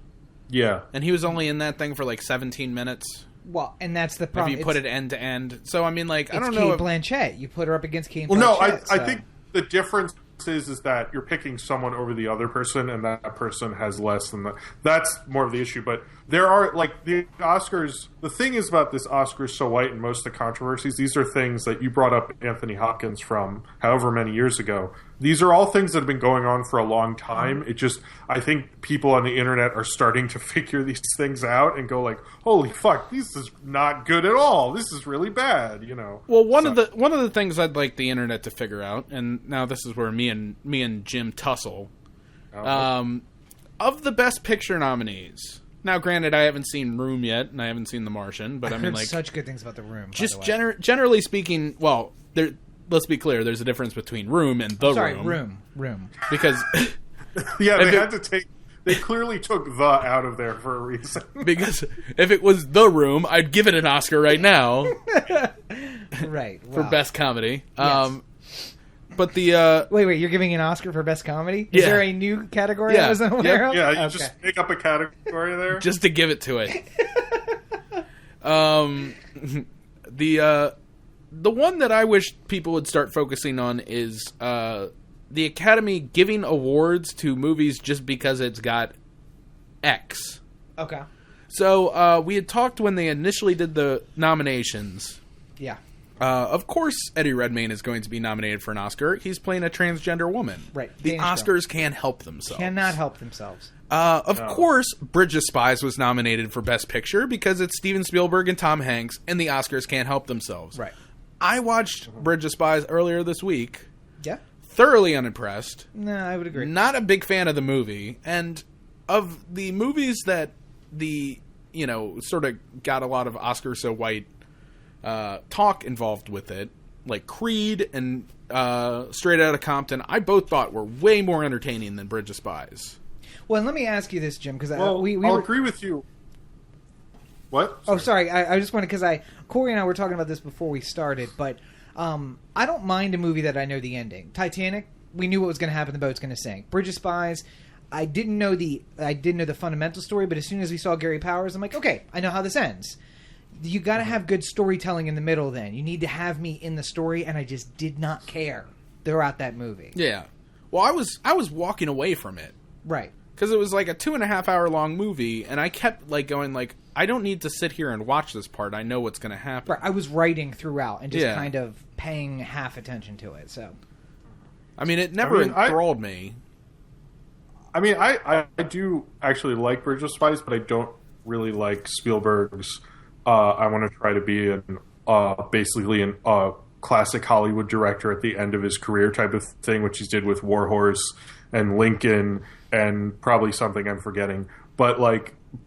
Yeah. And he was only in that thing for, like, 17 minutes. Well, and that's the problem. If you put it end to end. So, I mean, like, I don't Cate know. Blanchett. You put her up against Cate Blanchett. Well, no, I think the difference is that you're picking someone over the other person, and that person has less than that. That's more of the issue. But there are, like, the Oscars... The thing is about this Oscars So White and most of the controversies, these are things that you brought up Anthony Hopkins from however many years ago. These are all things that have been going on for a long time. It just... I think people on the internet are starting to figure these things out and go like, holy fuck, this is not good at all. This is really bad, you know? Well, one of the things I'd like the internet to figure out, and now this is where me and Jim tussle, of the Best Picture nominees. Now, granted, I haven't seen Room yet, and I haven't seen The Martian, but I mean, like, such good things about The Room. Just generally speaking, well, let's be clear. There's a difference between Room and The Room. Room. Because yeah, they clearly took the out of there for a reason. Because if it was The Room, I'd give it an Oscar right now. Right. For Best Comedy. Yes. But the wait, you're giving an Oscar for Best Comedy? Is there a new category I wasn't aware of? Yeah, you just make up a category there. Just to give it to it. The one that I wish people would start focusing on is the Academy giving awards to movies just because it's got X. Okay. So we had talked when they initially did the nominations. Yeah. Of course, Eddie Redmayne is going to be nominated for an Oscar. He's playing a transgender woman. Right. The Danish Oscars girl. can't help themselves. Cannot help themselves. Of course, Bridge of Spies was nominated for Best Picture because it's Steven Spielberg and Tom Hanks, and the Oscars can't help themselves. Right. I watched Bridge of Spies earlier this week. Yeah. Thoroughly unimpressed. No, I would agree. Not a big fan of the movie. And of the movies that sort of got a lot of Oscar so white talk involved with it, like Creed and Straight Outta Compton, I both thought were way more entertaining than Bridge of Spies. Well, let me ask you this, Jim, because I'll agree with you. What? Oh, sorry. I just wanted, because Corey and I were talking about this before we started, but I don't mind a movie that I know the ending. Titanic, we knew what was going to happen. The boat's going to sink. Bridge of Spies, I didn't know the fundamental story, but as soon as we saw Gary Powers, I'm like, okay, I know how this ends. You got to have good storytelling in the middle. Then you need to have me in the story, and I just did not care throughout that movie. Yeah. Well, I was walking away from it. Right. Because it was like a 2.5 hour long movie, and I kept going I don't need to sit here and watch this part. I know what's going to happen. Right. I was writing throughout and just kind of paying half attention to it. So, I mean, it never enthralled me. I mean, I do actually like Bridge of Spies, but I don't really like Spielberg's. I want to try to be basically an classic Hollywood director at the end of his career type of thing, which he did with War Horse and Lincoln and probably something I'm forgetting. But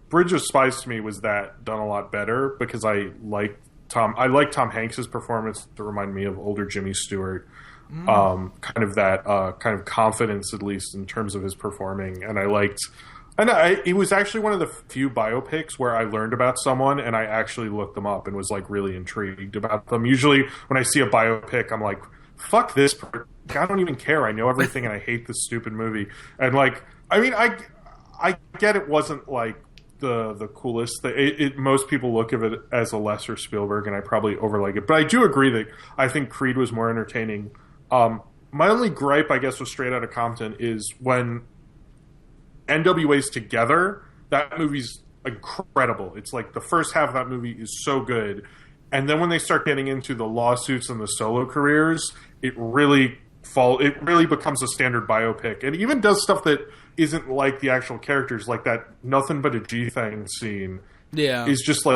Bridge of Spies to me was that done a lot better because I like Tom Hanks's performance to remind me of older Jimmy Stewart. Kind of that kind of confidence, at least in terms of his performing. And it was actually one of the few biopics where I learned about someone and I actually looked them up and was really intrigued about them. Usually when I see a biopic, I'm like, fuck this person. I don't even care. I know everything and I hate this stupid movie. And I get it wasn't the coolest. Most people look at it as a lesser Spielberg, and I probably overlike it. But I do agree that I think Creed was more entertaining. My only gripe, I guess, with Straight Outta Compton is when NWA's together, that movie's incredible. It's the first half of that movie is so good. And then when they start getting into the lawsuits and the solo careers, it really becomes a standard biopic. It even does stuff that isn't like the actual characters, like that Nothing But a G Thing scene. Yeah. Is just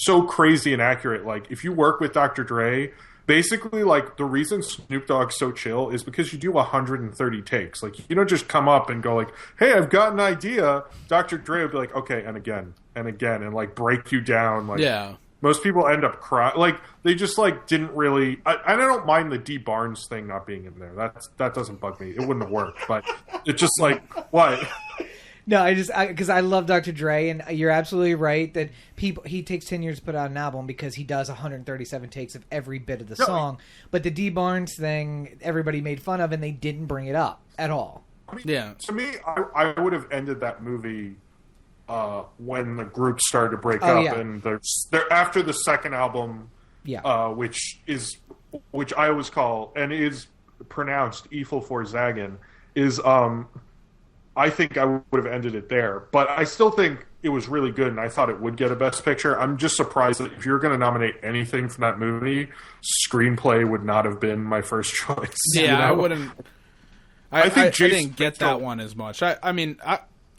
so crazy and accurate. If you work with Dr. Dre, basically the reason Snoop Dogg's so chill is because you do 130 takes. You don't just come up and go hey, I've got an idea. Dr. Dre would be okay, and again, and break you down. Yeah. Most people end up crying. They just didn't really. I don't mind the D Barnes thing not being in there. That doesn't bug me. It wouldn't have worked. But it's just what? No, because I love Dr. Dre, and you're absolutely right that he takes 10 years to put out an album because he does 137 takes of every bit of the song. But the D Barnes thing, everybody made fun of, and they didn't bring it up at all. To me, I would have ended that movie. When the group started to break up, and they're after the second album, which I always call and is pronounced "Eiffel for Zagen," is I think I would have ended it there, but I still think it was really good, and I thought it would get a Best Picture. I'm just surprised that if you're going to nominate anything from that movie, screenplay would not have been my first choice. Yeah, I wouldn't. I didn't get that one as much. I mean.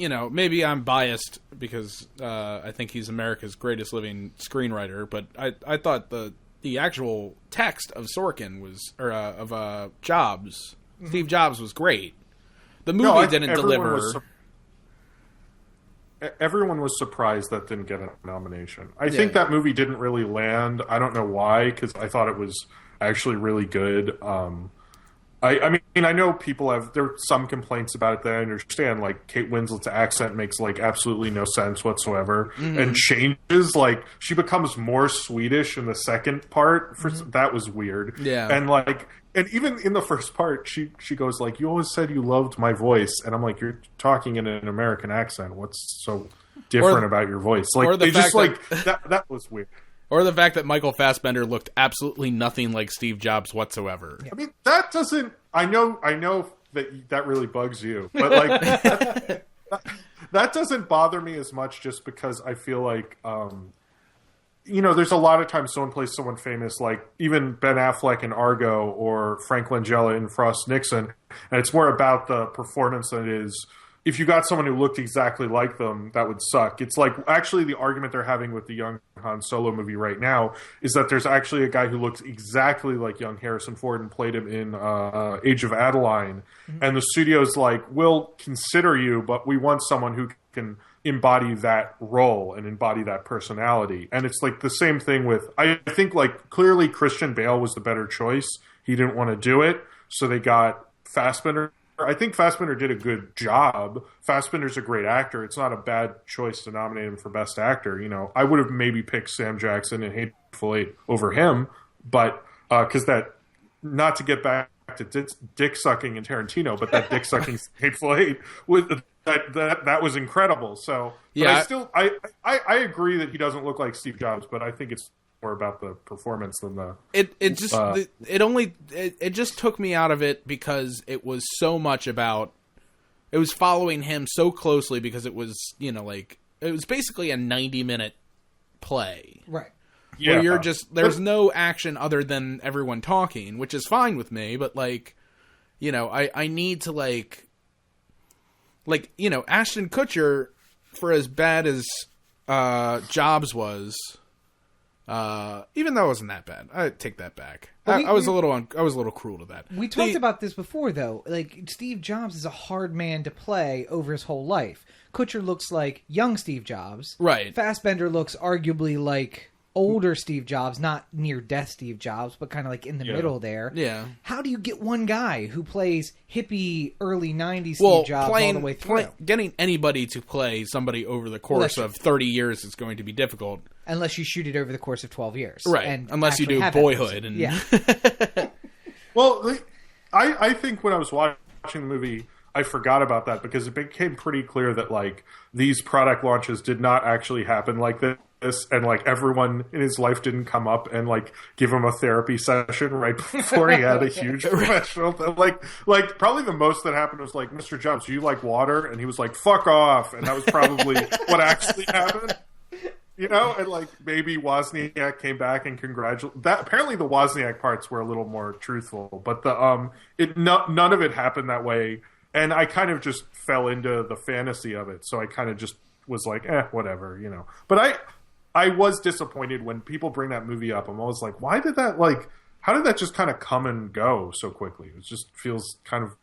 Maybe I'm biased because I think he's America's greatest living screenwriter, but I thought the actual text of Sorkin of Jobs, Steve Jobs, was great. The movie didn't deliver. Everyone was surprised that didn't get a nomination. I think that movie didn't really land. I don't know why, because I thought it was actually really good. I mean, I know there are some complaints about it that I understand. Kate Winslet's accent makes absolutely no sense whatsoever, and changes. She becomes more Swedish in the second part. That was weird. Yeah, and even in the first part, she goes "You always said you loved my voice," and I'm "You're talking in an American accent. What's so different about your voice?" That was weird. Or the fact that Michael Fassbender looked absolutely nothing like Steve Jobs whatsoever. I mean, that doesn't... I know that really bugs you, but that doesn't bother me as much, just because I feel like, there's a lot of times someone plays someone famous, like even Ben Affleck in Argo or Frank Langella in Frost Nixon, and it's more about the performance than it is. If you got someone who looked exactly like them, that would suck. It's like, actually, the argument they're having with the young Han Solo movie right now is that there's actually a guy who looks exactly like young Harrison Ford and played him in Age of Adeline. Mm-hmm. And the studio's like, we'll consider you, but we want someone who can embody that role and embody that personality. And it's like the same thing with, I think, like, clearly Christian Bale was the better choice. He didn't want to do it, so they got Fassbender. I think Fassbender did a good job. Fassbender's a great actor. It's not a bad choice to nominate him for Best Actor. I would have maybe picked Sam Jackson in Hateful Eight over him, but because not to get back to dick sucking in Tarantino, but that dick sucking Hateful Eight that was incredible. So yeah, I agree that he doesn't look like Steve Jobs, but I think it's more about the performance than the it just took me out of it, because it was so much about, it was following him so closely, because it was, it was basically a 90-minute play, right? Where you're just, there's no action other than everyone talking, which is fine with me, but I need to Ashton Kutcher, for as bad as Jobs was, even though it wasn't that bad, I take that back. I was a little cruel to that. We talked about this before, though. Like, Steve Jobs is a hard man to play over his whole life. Kutcher looks like young Steve Jobs. Right. Fassbender looks arguably like older Steve Jobs, not near-death Steve Jobs, but kind of like in the middle there. Yeah. How do you get one guy who plays hippie early 90s Steve Jobs all the way through? Getting anybody to play somebody over the course of 30 years is going to be difficult. Unless you shoot it over the course of 12 years. Right. And unless you do Boyhood. And yeah. Well, I think when I was watching the movie, I forgot about that, because it became pretty clear that, like, these product launches did not actually happen like this. And, like, everyone in his life didn't come up and, like, give him a therapy session right before he had a huge professional. Like probably the most that happened was, like, Mr. Jobs, do you like water? And he was like, fuck off. And that was probably what actually happened. And, like, maybe Wozniak came back and congratulated. That apparently the Wozniak parts were a little more truthful, but none of it happened that way. And I kind of just fell into the fantasy of it, so I kind of just was like, whatever, But I was disappointed when people bring that movie up. I'm always like, why did that, how did that just kind of come and go so quickly? It just feels kind of,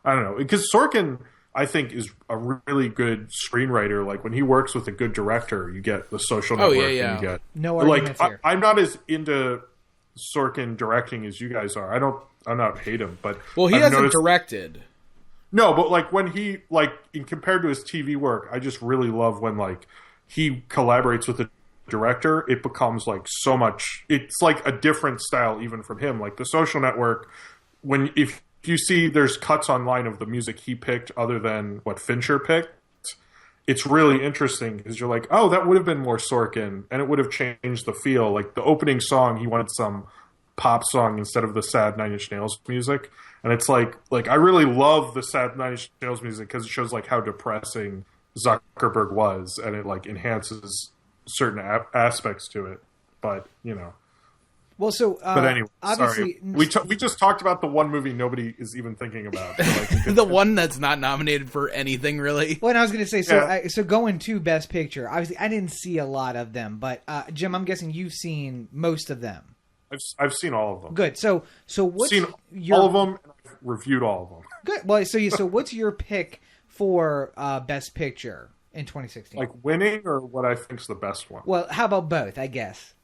I don't know. Because Sorkin, I think, is a really good screenwriter. Like, when he works with a good director, you get The Social Network. Oh, yeah. And you get, no arguments here. I'm not as into Sorkin directing as you guys are. I'm not hate him, but well, he hasn't directed. No, but, like, when he, in compared to his TV work, I just really love when, like, he collaborates with the director. It becomes, like, so much. It's like a different style even from him. Like, The Social Network, if you see there's cuts online of the music he picked other than what Fincher picked, it's really interesting, because you're like, oh, that would have been more Sorkin, and it would have changed the feel. Like, the opening song, he wanted some pop song instead of the sad Nine Inch Nails music. And it's like I really love the sad Nine Inch Nails music, because it shows, like, how depressing Zuckerberg was, and it, like, enhances certain aspects to it. But well, so but anyway, obviously, sorry, we just talked about the one movie nobody is even thinking about. So the one that's not nominated for anything, really. Well, and I was going to say, so going to Best Picture, obviously I didn't see a lot of them, but Jim, I'm guessing you've seen most of them. I've seen all of them. Good. So what's seen all of them. And I've reviewed all of them. Good. Well, so what's your pick for Best Picture in 2016? Like, winning, or what I think's the best one? Well, how about both? I guess.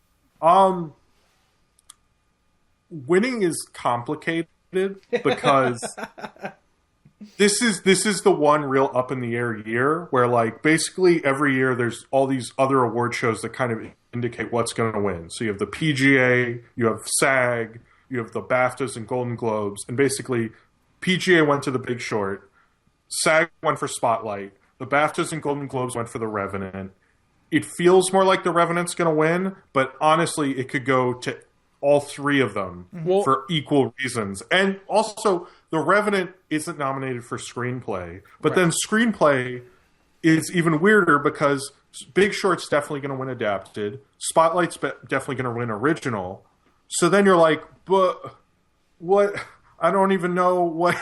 Winning is complicated, because this is the one real up in the air year where, like, basically every year there's all these other award shows that kind of indicate what's going to win. So you have the PGA, you have SAG, you have the BAFTAs and Golden Globes, and basically PGA went to The Big Short, SAG went for Spotlight, the BAFTAs and Golden Globes went for The Revenant. It feels more like The Revenant's going to win, but honestly, it could go to all three of them for equal reasons. And also, The Revenant isn't nominated for screenplay, but then screenplay is even weirder because Big Short's definitely going to win adapted. Spotlight's definitely going to win original. So then you're like, but what? I don't even know what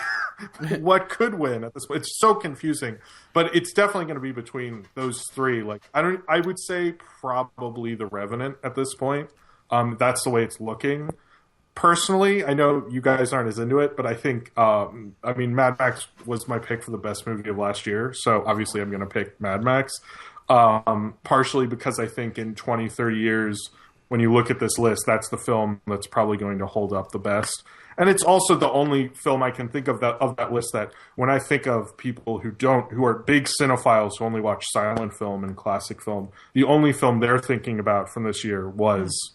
what could win at this point. It's so confusing, but it's definitely going to be between those three. Like I would say probably The Revenant at this point. That's the way it's looking. Personally, I know you guys aren't as into it, but I think, Mad Max was my pick for the best movie of last year. So obviously I'm going to pick Mad Max. Partially because I think in 20, 30 years, when you look at this list, that's the film that's probably going to hold up the best. And it's also the only film I can think of that list that when I think of people who are big cinephiles who only watch silent film and classic film, the only film they're thinking about from this year was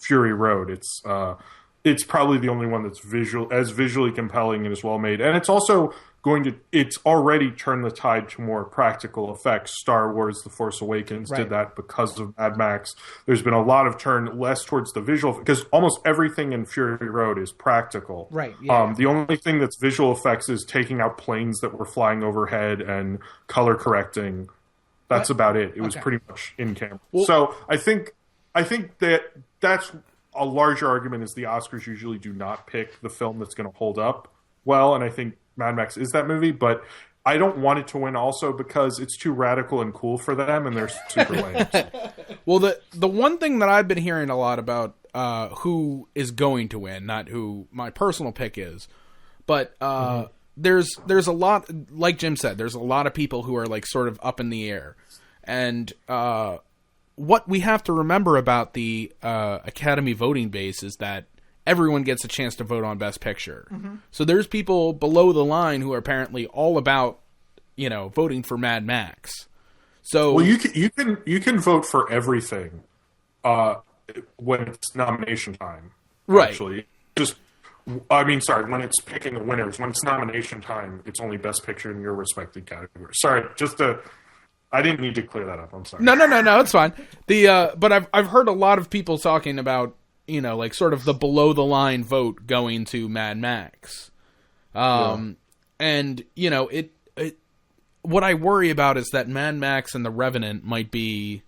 Fury Road. It's probably the only one that's visually compelling and is well made. And it's also it's already turned the tide to more practical effects. Star Wars The Force Awakens did that because of Mad Max. There's been a lot of turn less towards the visual, because almost everything in Fury Road is practical. Right. Yeah. The only thing that's visual effects is taking out planes that were flying overhead and color correcting. That's about it. It was pretty much in camera. Well, so I think that's a larger argument is the Oscars usually do not pick the film that's going to hold up well, and I think Mad Max is that movie, but I don't want it to win also because it's too radical and cool for them, and they're super lame. Well, the one thing that I've been hearing a lot about who is going to win, not who my personal pick is, but there's a lot, like Jim said, there's a lot of people who are like sort of up in the air, and what we have to remember about the Academy voting base is that everyone gets a chance to vote on Best Picture. Mm-hmm. So there's people below the line who are apparently all about, voting for Mad Max. So you can vote for everything when it's nomination time. Right. Actually, when it's picking the winners, when it's nomination time, it's only Best Picture in your respected category. Sorry, I didn't need to clear that up. I'm sorry. No, it's fine. But I've heard a lot of people talking about, like sort of the below the line vote going to Mad Max. And it what I worry about is that Mad Max and The Revenant might be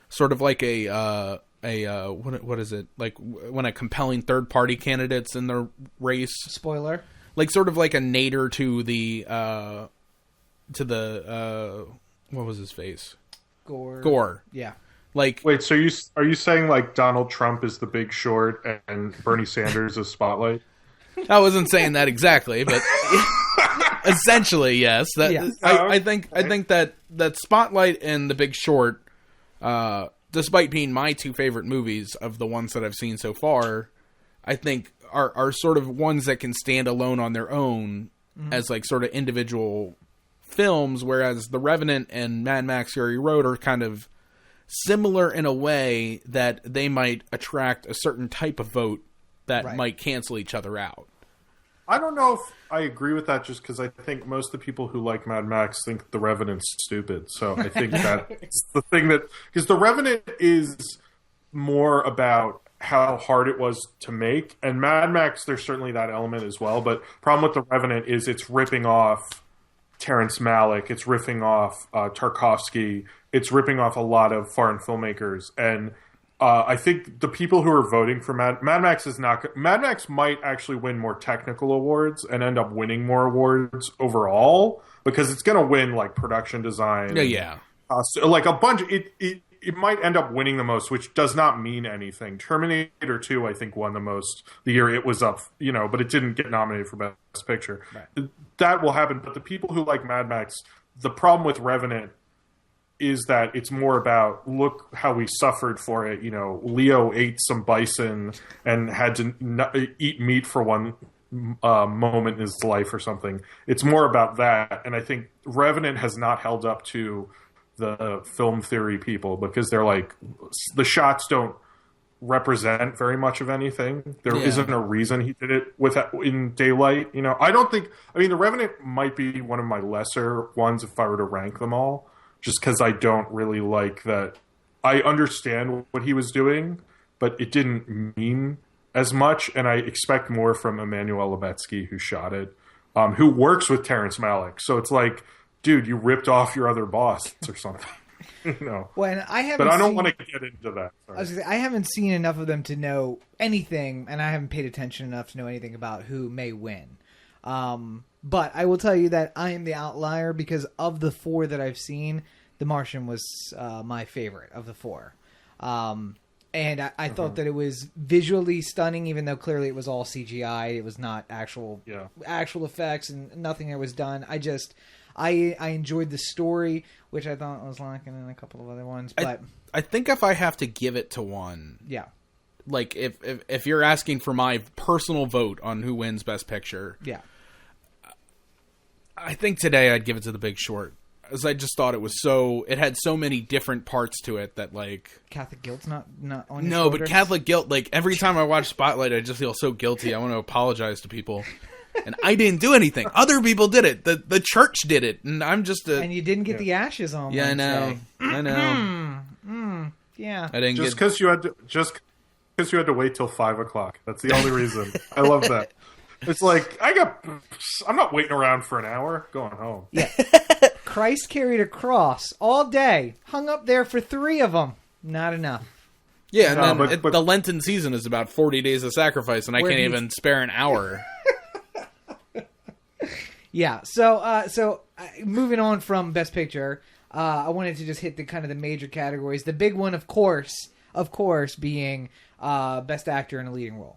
sort of like what is it? Like when a compelling third party candidate's in the race. Spoiler. Like sort of like a nadir to the what was his face? Gore. Yeah. Like, wait, so are you saying like Donald Trump is The Big Short and Bernie Sanders is Spotlight? I wasn't saying that exactly, but essentially, yes. I think that Spotlight and The Big Short, despite being my two favorite movies of the ones that I've seen so far, I think are sort of ones that can stand alone on their own as like sort of individual films, whereas The Revenant and Mad Max Fury Road are kind of similar in a way that they might attract a certain type of vote that might cancel each other out. I don't know if I agree with that, just because I think most of the people who like Mad Max think The Revenant's stupid. So I think that's the thing because The Revenant is more about how hard it was to make, and Mad Max, there's certainly that element as well, but problem with The Revenant is it's ripping off Terrence Malick, it's ripping off Tarkovsky, it's ripping off a lot of foreign filmmakers, and I think the people who are voting for Mad Max Mad Max might actually win more technical awards and end up winning more awards overall, because it's going to win like production design. Yeah. Like a bunch. It might end up winning the most, which does not mean anything. Terminator 2, I think, won the most the year it was up, but it didn't get nominated for Best Picture. Right. That will happen. But the people who like Mad Max, the problem with Revenant is that it's more about, look how we suffered for it. Leo ate some bison and had to eat meat for one moment in his life or something. It's more about that. And I think Revenant has not held up to the film theory people, because they're like, the shots don't represent very much of anything. There isn't a reason he did it in daylight. The Revenant might be one of my lesser ones if I were to rank them all, just because I don't really like that. I understand what he was doing, but it didn't mean as much, and I expect more from Emmanuel Lubezki, who shot it, who works with Terrence Malick. So it's like, dude, you ripped off your other boss or something. Well, and I haven't. But I don't want to get into that. I haven't seen enough of them to know anything, and I haven't paid attention enough to know anything about who may win. But I will tell you that I am the outlier because of the 4 that I've seen, The Martian was my favorite of the 4. And I thought that it was visually stunning, even though clearly it was all CGI. It was not actual effects and nothing that was done. I enjoyed the story, which I thought was lacking in a couple of other ones. But I think if I have to give it to one, like if you're asking for my personal vote on who wins Best Picture, I think today I'd give it to The Big Short, as I just thought it had so many different parts to it that like Catholic guilt's not on your shoulders? But Catholic guilt, like every time I watch Spotlight, I just feel so guilty. I want to apologize to people. And I didn't do anything. Other people did it. The church did it, and I'm just and you didn't get the ashes on. Yeah, Wednesday. I know. Yeah, I didn't just because you had to wait till 5:00. That's the only reason. I love that. It's like I'm not waiting around for an hour. Going home. Yeah. Christ carried a cross all day, hung up there for 3 of them. Not enough. Yeah, and then the Lenten season is about 40 days of sacrifice, and I can't even spare an hour. Yeah, so moving on from Best Picture, I wanted to just hit the kind of the major categories. The big one, of course, being Best Actor in a Leading Role.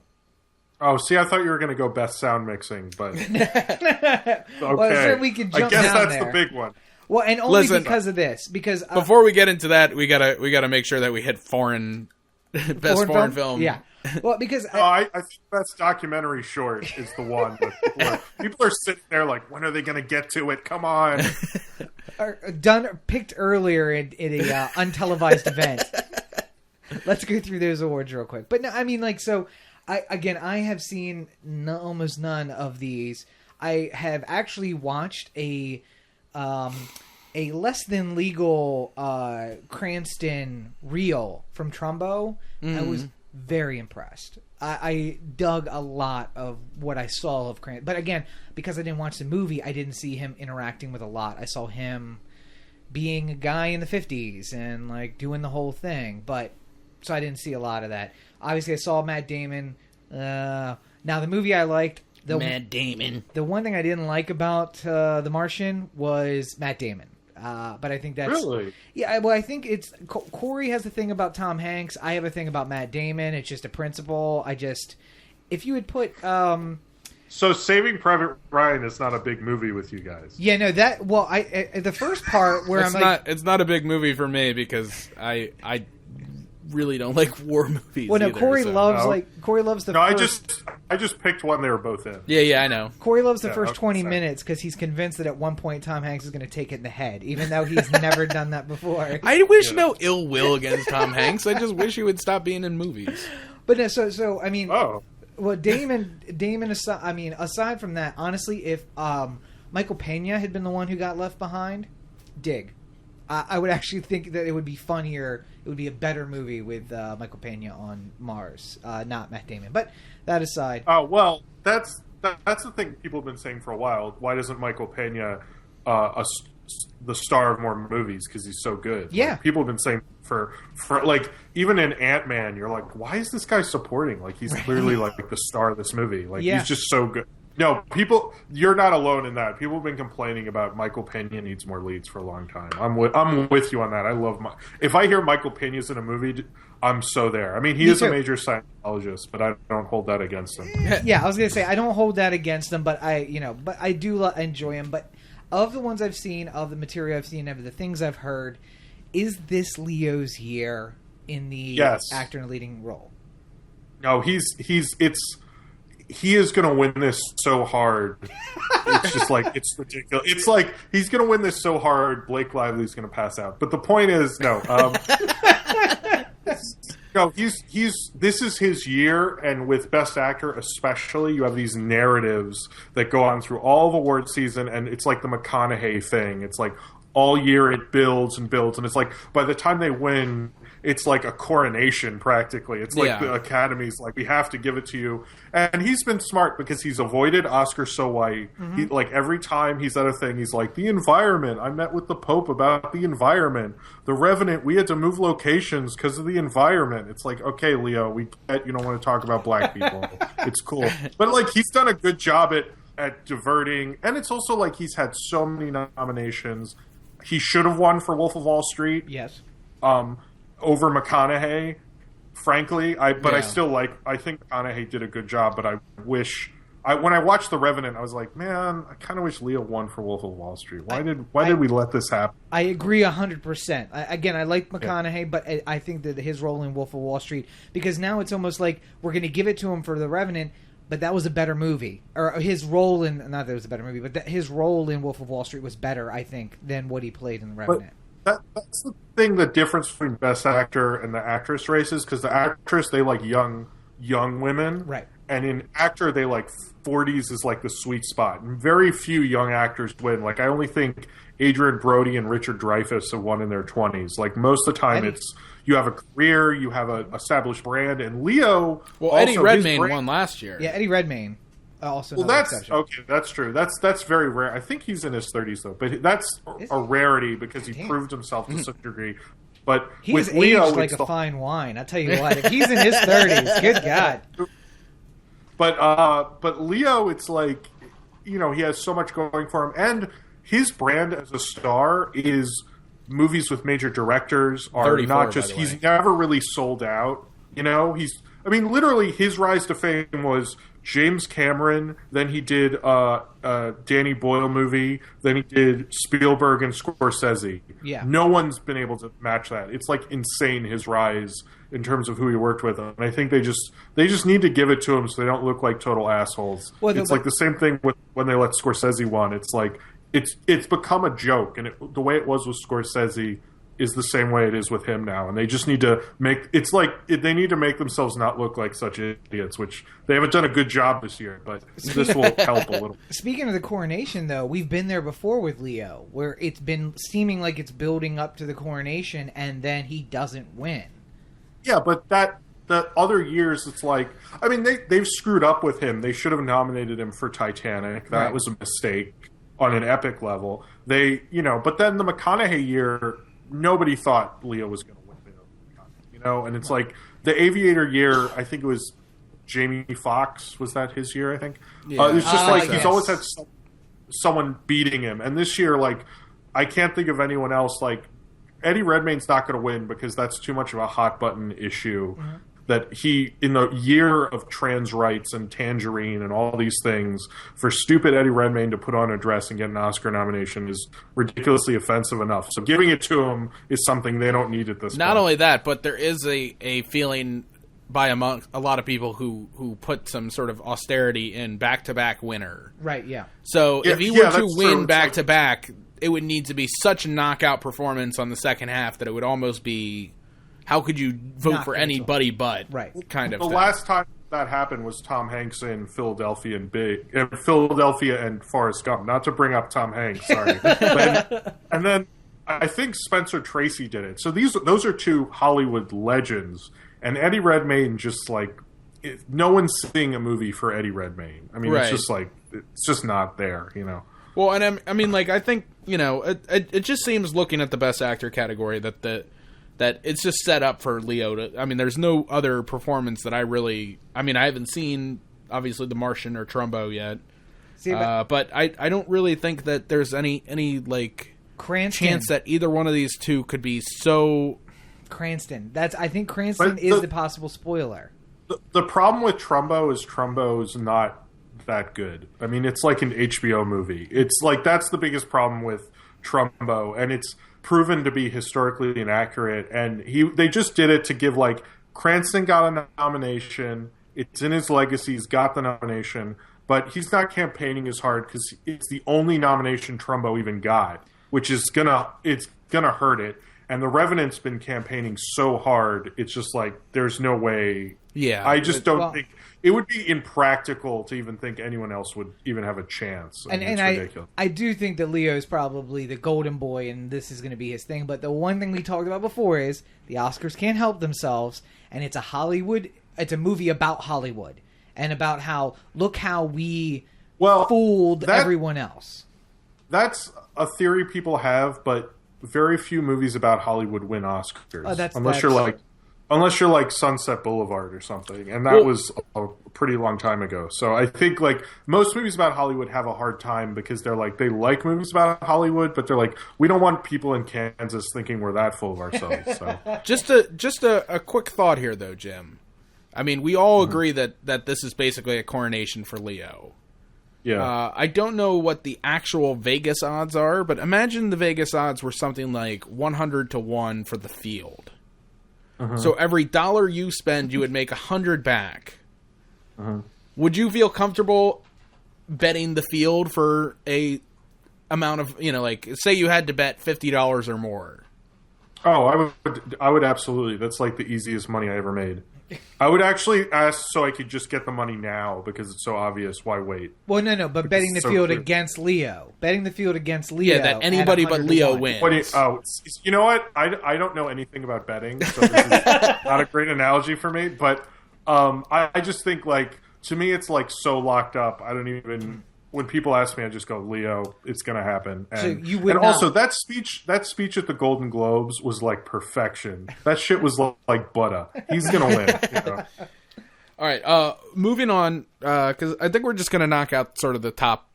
Oh, see, I thought you were going to go Best Sound Mixing, but okay. Well, so we can jump I guess down that's there. the big one. Well, and only because of this, because before we get into that, we gotta make sure that we hit best foreign film. Yeah. Well, because I think Best Documentary Short is the one. People are sitting there like, when are they going to get to it? Come on. Picked earlier in a untelevised event. Let's go through those awards real quick. But no, I mean, like, so I have seen almost none of these. I have actually watched a less than legal Cranston reel from Trumbo. I was very impressed. I dug a lot of what I saw of Cranston. But again, because I didn't watch the movie, I didn't see him interacting with a lot. I saw him being a guy in the 50s and like doing the whole thing. So I didn't see a lot of that. Obviously, I saw Matt Damon. Now, the movie I liked... Matt Damon. The one thing I didn't like about The Martian was Matt Damon. But I think that's... Really? Yeah, well, I think it's... Corey has a thing about Tom Hanks. I have a thing about Matt Damon. It's just a principle. If you had put... So Saving Private Ryan is not a big movie with you guys. Yeah, no, that... Well, the first part where It's not a big movie for me because I really don't like war movies. Well, no, either, Corey so. loves the first... I just picked one they were both in. Yeah, I know. Corey loves the first 20 minutes because he's convinced that at one point Tom Hanks is going to take it in the head, even though he's never done that before. I wish no ill will against Tom Hanks. I just wish he would stop being in movies. But no, so I mean... Oh. Well, Damon aside, I mean, aside from that, honestly, if Michael Pena had been the one who got left behind, dig. I would actually think that it would be funnier. It would be a better movie with Michael Pena on Mars, not Matt Damon. But that aside, oh well, that's the thing people have been saying for a while. Why doesn't Michael Pena the star of more movies? Because he's so good. Yeah, like, people have been saying for like even in Ant-Man, you're like, why is this guy supporting? Like he's clearly like the star of this movie. Like he's just so good. No, you're not alone in that. People have been complaining about Michael Pena needs more leads for a long time. I'm with you on that. I love if I hear Michael Pena's in a movie, I'm so there. I mean, he is a major Scientologist, but I don't hold that against him. Yeah, I was gonna say I don't hold that against him, but I do enjoy him. But of the ones I've seen, of the material I've seen, of the things I've heard, is this Leo's year in the actor in a leading role? No, he is going to win this so hard. It's just like, it's ridiculous. It's like, he's going to win this so hard, Blake Lively's going to pass out. But the point is, no. This is his year, and with Best Actor especially, you have these narratives that go on through all of award season, and it's like the McConaughey thing. It's like, all year it builds and builds, and it's like, by the time they win, it's like a coronation practically. It's like Yeah. the Academy's like, we have to give it to you. And he's been smart because he's avoided Oscar so white. He, like every time he's at a thing, he's like, the environment. I met with the Pope about the environment. The Revenant, we had to move locations because of the environment. It's like, okay, Leo, we get you don't want to talk about black people. It's cool. But like he's done a good job at diverting. And it's also like he's had so many nominations. He should have won for Wolf of Wall Street. Yes. Over McConaughey, frankly. I Yeah. think McConaughey did a good job, but I wish when I watched The Revenant, I was like, man, I kind of wish Leo won for Wolf of Wall Street. Why did we let this happen? I agree 100%. Again, I like McConaughey, but I think that his role in Wolf of Wall Street, because now it's almost like we're going to give it to him for The Revenant, but that was a better movie. Or his role in, not that it was a better movie, but his role in Wolf of Wall Street was better, I think, than what he played in The Revenant. That's the thing, the difference between Best Actor and the actress races, because the actress, they like young women. Right. And in actor, they like 40s is like the sweet spot. And very few young actors win. Like, I only think Adrian Brody and Richard Dreyfuss have won in their 20s. Like, most of the time, it's you have a career, you have an established brand. And Leo... Well, Eddie Redmayne won last year. Yeah, Eddie Redmayne. Also, well, that's exception. Okay. That's true. That's very rare. I think he's in his 30s though, but that's a rarity because he proved himself to some degree. But he's with aged Leo, like a fine wine. I tell you what, if he's in his 30s, good God. But Leo, it's like, you know, he has so much going for him, and his brand as a star is movies with major directors are not just. He's never really sold out. You know, literally, his rise to fame was James Cameron, then he did Danny Boyle movie, then he did Spielberg and Scorsese. Yeah. No one's been able to match that. It's like insane, his rise in terms of who he worked with. And I think they just need to give it to him so they don't look like total assholes. Well, it's like the same thing with when they let Scorsese win. It's like it's become a joke, and the way it was with Scorsese is the same way it is with him now, and they just need to they need to make themselves not look like such idiots, which they haven't done a good job this year, but this will help a little. Speaking of the coronation, though, we've been there before with Leo, where it's been seeming like it's building up to the coronation, and then he doesn't win. Yeah, but the other years, it's like, I mean, they've screwed up with him. They should have nominated him for Titanic. That was a mistake on an epic level. But then the McConaughey year, nobody thought Leo was going to win it, and it's like the Aviator year, I think it was Jamie Foxx, was that his year, I think? Yeah. It's just he's always had someone beating him, and this year, like, I can't think of anyone else. Like, Eddie Redmayne's not going to win because that's too much of a hot button issue. Mm-hmm. That he, in the year of trans rights and Tangerine and all these things, for stupid Eddie Redmayne to put on a dress and get an Oscar nomination is ridiculously offensive enough. So giving it to him is something they don't need at this point. Not only that, but there is a feeling by among a lot of people who put some sort of austerity in back-to-back winner. Right, yeah. So if he were to win back-to-back, it would need to be such a knockout performance on the second half that it would almost be... How could you vote for anybody but kind of the thing. Last time that happened was Tom Hanks in Philadelphia and Forrest Gump. Not to bring up Tom Hanks, sorry. And then I think Spencer Tracy did it. So those are two Hollywood legends. And Eddie Redmayne just like... no one's seeing a movie for Eddie Redmayne. I mean, it's just like... It's just not there, Well, and I mean, like, I think, it just seems, looking at the Best Actor category, that it's just set up for Leo to... I mean, there's no other performance that I haven't seen, obviously, The Martian or Trumbo yet. But I don't really think that there's any like, Cranston. Chance that either one of these two could be so... Cranston. I think Cranston is the possible spoiler. The problem with Trumbo's not that good. I mean, it's like an HBO movie. It's like, that's the biggest problem with Trumbo, and it's proven to be historically inaccurate, and they just did it to give, like, Cranston got a nomination, it's in his legacy, he's got the nomination, but he's not campaigning as hard because it's the only nomination Trumbo even got, which is gonna hurt it. And The Revenant's been campaigning so hard, it's just like, there's no way. Yeah. I just don't think it would be impractical to even think anyone else would even have a chance. And it's ridiculous. I do think that Leo is probably the golden boy, and this is going to be his thing. But the one thing we talked about before is the Oscars can't help themselves, and it's a movie about Hollywood and about how look how we fooled everyone else. That's a theory people have, but very few movies about Hollywood win Oscars, unless you're like Sunset Boulevard or something, and that was a pretty long time ago. So I think like most movies about Hollywood have a hard time because they like movies about Hollywood, but they're like, we don't want people in Kansas thinking we're that full of ourselves. So just a quick thought here, though, Jim. I mean, we all agree that this is basically a coronation for Leo. Yeah. I don't know what the actual Vegas odds are, but imagine the Vegas odds were something like 100-1 for the field. So every dollar you spend, you would make 100 back. Would you feel comfortable betting the field for a amount of, like, say you had to bet $50 or more? Oh, I would absolutely. That's like the easiest money I ever made. I would actually ask so I could just get the money now because it's so obvious. Why wait? Well, no, but betting the field against Leo. Betting the field against Leo. Yeah, that anybody but Leo wins. You know what? I don't know anything about betting, so this is not a great analogy for me. But I just think, like, to me, it's like so locked up. I don't even. When people ask me, I just go, Leo, it's going to happen. And, so you would also, that speech at the Golden Globes was like perfection. That shit was like butter. He's going to win. All right, moving on, because I think we're just going to knock out sort of the top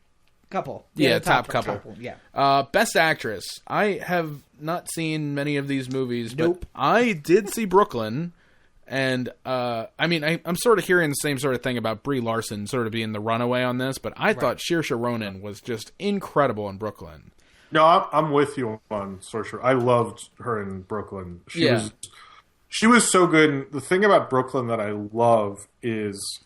couple. Yeah, top couple. Yeah. Best Actress. I have not seen many of these movies, Nope. but I did see Brooklyn. And, I mean, I'm sort of hearing the same sort of thing about Brie Larson sort of being the runaway on this, but I thought Saoirse Ronan was just incredible in Brooklyn. No, I'm with you on Saoirse. I loved her in Brooklyn. She was so good. And the thing about Brooklyn that I love is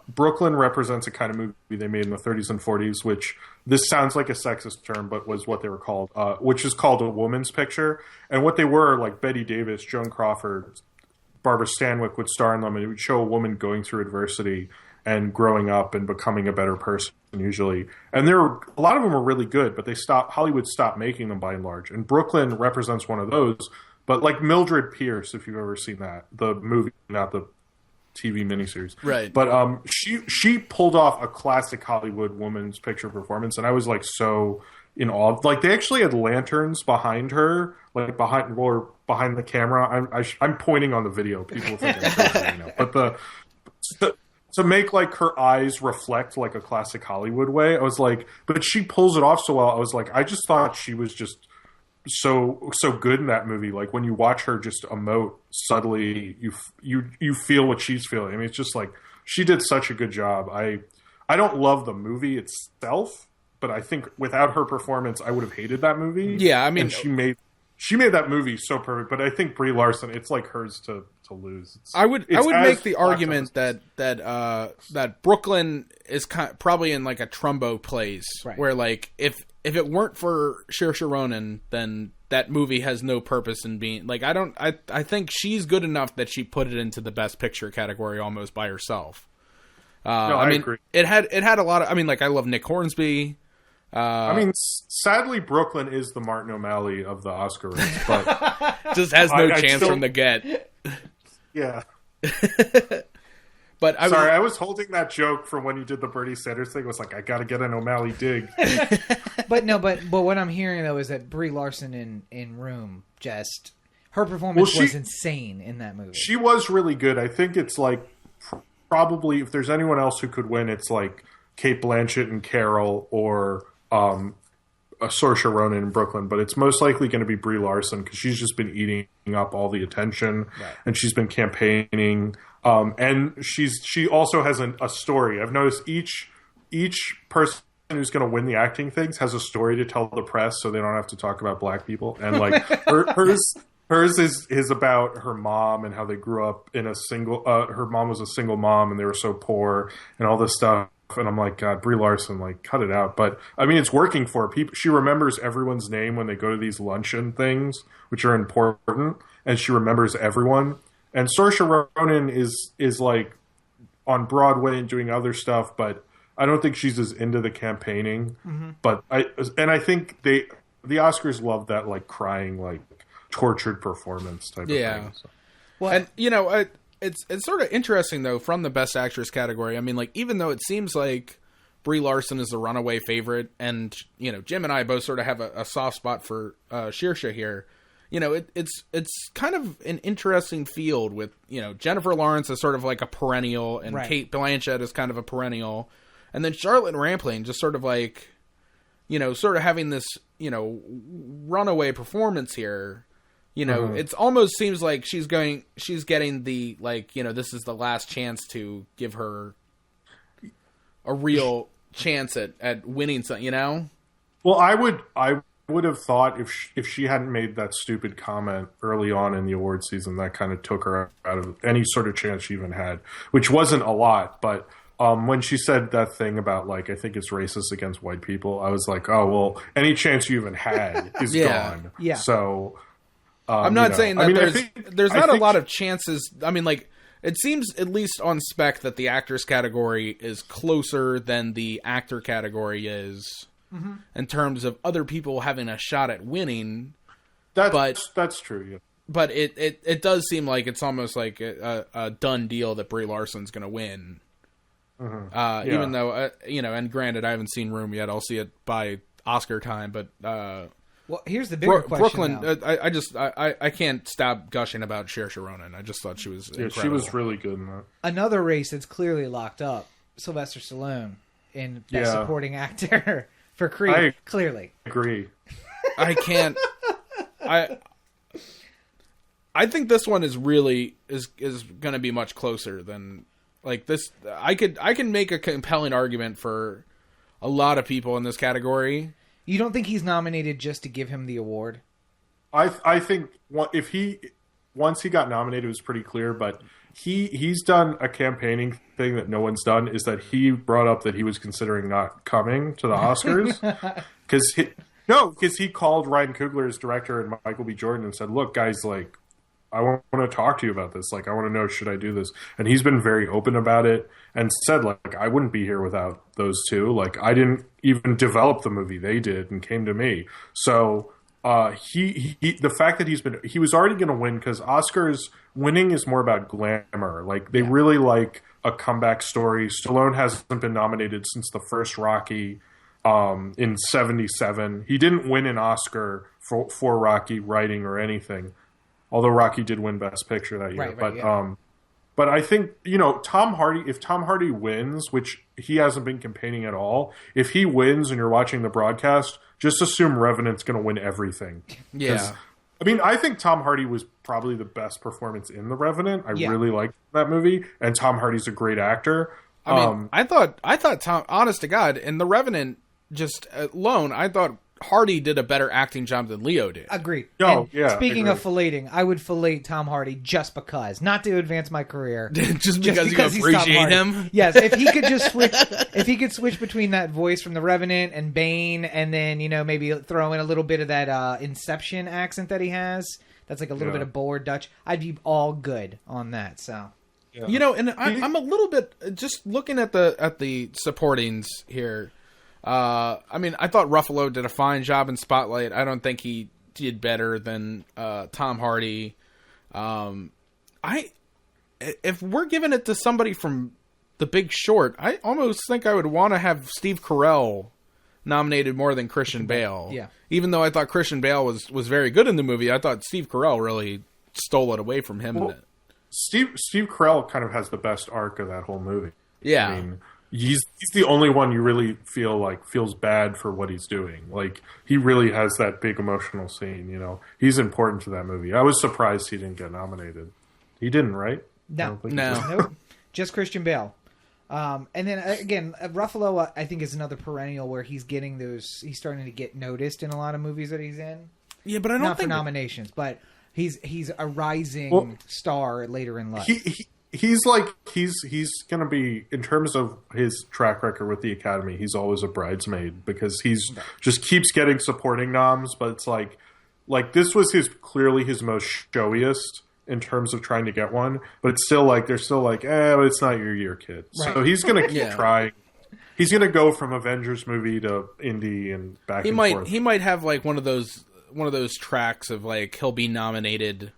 Brooklyn represents a kind of movie they made in the 30s and 40s, which this sounds like a sexist term, but was what they were called, which is called a woman's picture. And what they were, like Bette Davis, Joan Crawford, Barbara Stanwyck would star in them, and it would show a woman going through adversity and growing up and becoming a better person usually. And a lot of them were really good, but Hollywood stopped making them by and large. And Brooklyn represents one of those. But like Mildred Pierce, if you've ever seen that, the movie, not the TV miniseries. Right. But she pulled off a classic Hollywood woman's picture performance, and I was like so in awe. Like they actually had lanterns behind her, like behind the camera. I'm pointing on the video. People think I'm crazy, But to make like her eyes reflect like a classic Hollywood way, I was like, but she pulls it off so well. I was like, I just thought she was just so good in that movie. Like when you watch her just emote subtly, you feel what she's feeling. I mean, it's just like she did such a good job. I don't love the movie itself, but I think without her performance, I would have hated that movie. Yeah, I mean, and she made that movie so perfect. But I think Brie Larson, it's like hers to lose. I would make the argument that Brooklyn is probably in like a Trumbo place, right, where like if it weren't for Saoirse Ronan, then that movie has no purpose in being like. I think she's good enough that she put it into the Best Picture category almost by herself. I mean, agree. It had a lot of. I mean, like I love Nick Hornsby. I mean, sadly, Brooklyn is the Martin O'Malley of the Oscar race, but just has no chance from the get. Yeah. But I was holding that joke from when you did the Bernie Sanders thing. It was like, I got to get an O'Malley dig. But what I'm hearing though is that Brie Larson in Room, just her performance was insane in that movie. She was really good. I think it's like probably if there's anyone else who could win, it's like Cate Blanchett and Carol or Saoirse Ronan in Brooklyn, but it's most likely going to be Brie Larson because she's just been eating up all the attention, right, and she's been campaigning. And she also has a story. I've noticed each person who's going to win the acting things has a story to tell the press, so they don't have to talk about black people. And like hers is about her mom and how they grew up in a single. Her mom was a single mom, and they were so poor and all this stuff. and I'm like, God, Brie Larson, like, cut it out. But I mean, it's working for her. People. She remembers everyone's name when they go to these luncheon things, which are important, and she remembers everyone. And Saoirse Ronan is like on Broadway and doing other stuff, but I don't think she's as into the campaigning. Mm-hmm. But I think the Oscars love that, like, crying, like, tortured performance type of thing. So. Well, and it's sort of interesting though from the Best Actress category. I mean, like, even though it seems like Brie Larson is the runaway favorite, and Jim and I both sort of have a soft spot for Saoirse here. It's kind of an interesting field with Jennifer Lawrence is sort of like a perennial, and right. Cate Blanchett is kind of a perennial. And then Charlotte Rampling just sort of like, sort of having this, runaway performance here. It almost seems like she's getting the, like, this is the last chance to give her a real chance at winning something, Well, I would have thought if she hadn't made that stupid comment early on in the award season, that kind of took her out of any sort of chance she even had, which wasn't a lot, but when she said that thing about, like, I think it's racist against white people, I was like, oh, well, any chance you even had is gone. Yeah. So, I'm not saying that there's not a lot of chances. I mean, like, it seems, at least on spec, that the actress category is closer than the actor category is in terms of other people having a shot at winning. That's true, yeah. But it does seem like it's almost like a done deal that Brie Larson's going to win. Even though, and granted, I haven't seen Room yet. I'll see it by Oscar time, but well, here's the bigger question. Brooklyn, I can't stop gushing about Saoirse Ronan. I just thought she was incredible. She was really good in that. Another race that's clearly locked up, Sylvester Stallone in Best Supporting Actor for Creed. Clearly. I agree. I can't... I think this one is really is going to be much closer than... Like this, I can make a compelling argument for a lot of people in this category. You don't think he's nominated just to give him the award? I think once he got nominated, it was pretty clear. But he's done a campaigning thing that no one's done, is that he brought up that he was considering not coming to the Oscars because he called Ryan Coogler, his director, and Michael B. Jordan and said, "Look, guys, like, I want to talk to you about this. Like, I want to know, should I do this?" And he's been very open about it and said, like, I wouldn't be here without those two. Like, I didn't even develop the movie. They did and came to me. So he the fact that he was already going to win, because Oscars winning is more about glamour. Like, they really like a comeback story. Stallone hasn't been nominated since the first Rocky in 1977. He didn't win an Oscar for Rocky writing or anything. Although Rocky did win Best Picture that year. But I think, Tom Hardy, if Tom Hardy wins, which he hasn't been campaigning at all, if he wins and you're watching the broadcast, just assume Revenant's going to win everything. Yeah. I mean, I think Tom Hardy was probably the best performance in The Revenant. I really liked that movie, and Tom Hardy's a great actor. I mean, I thought Tom, honest to God, in The Revenant just alone, I thought Hardy did a better acting job than Leo did. Agreed. Oh, Speaking of filleting, I would fillet Tom Hardy just because, not to advance my career, just because you appreciate him. Yes, if he could just switch between that voice from The Revenant and Bane, and then maybe throw in a little bit of that Inception accent that he has. That's like a little bit of Boer Dutch. I'd be all good on that. So, and I'm a little bit just looking at the supportings here. I mean, I thought Ruffalo did a fine job in Spotlight. I don't think he did better than Tom Hardy. If we're giving it to somebody from The Big Short, I almost think I would want to have Steve Carell nominated more than Christian Bale. Yeah. Even though I thought Christian Bale was very good in the movie, I thought Steve Carell really stole it away from him. Well, Steve Carell kind of has the best arc of that whole movie. Yeah. I mean, he's the only one you really feel like feels bad for what he's doing. Like, he really has that big emotional scene, He's important to that movie. I was surprised he didn't get nominated. He didn't, right? No. Nope. Just Christian Bale. And then, again, Ruffalo, I think, is another perennial where he's starting to get noticed in a lot of movies that he's in. Yeah, but I don't think... Not for nominations, but he's a rising star later in life. he's gonna be, in terms of his track record with the Academy, he's always a bridesmaid because he's just keeps getting supporting noms, but it's like this was clearly his most showiest in terms of trying to get one, but it's still like they're still like, but it's not your year, kid. Right. So he's gonna keep trying. He's gonna go from Avengers movie to indie and back and forth. He might have like one of those tracks of like he'll be nominated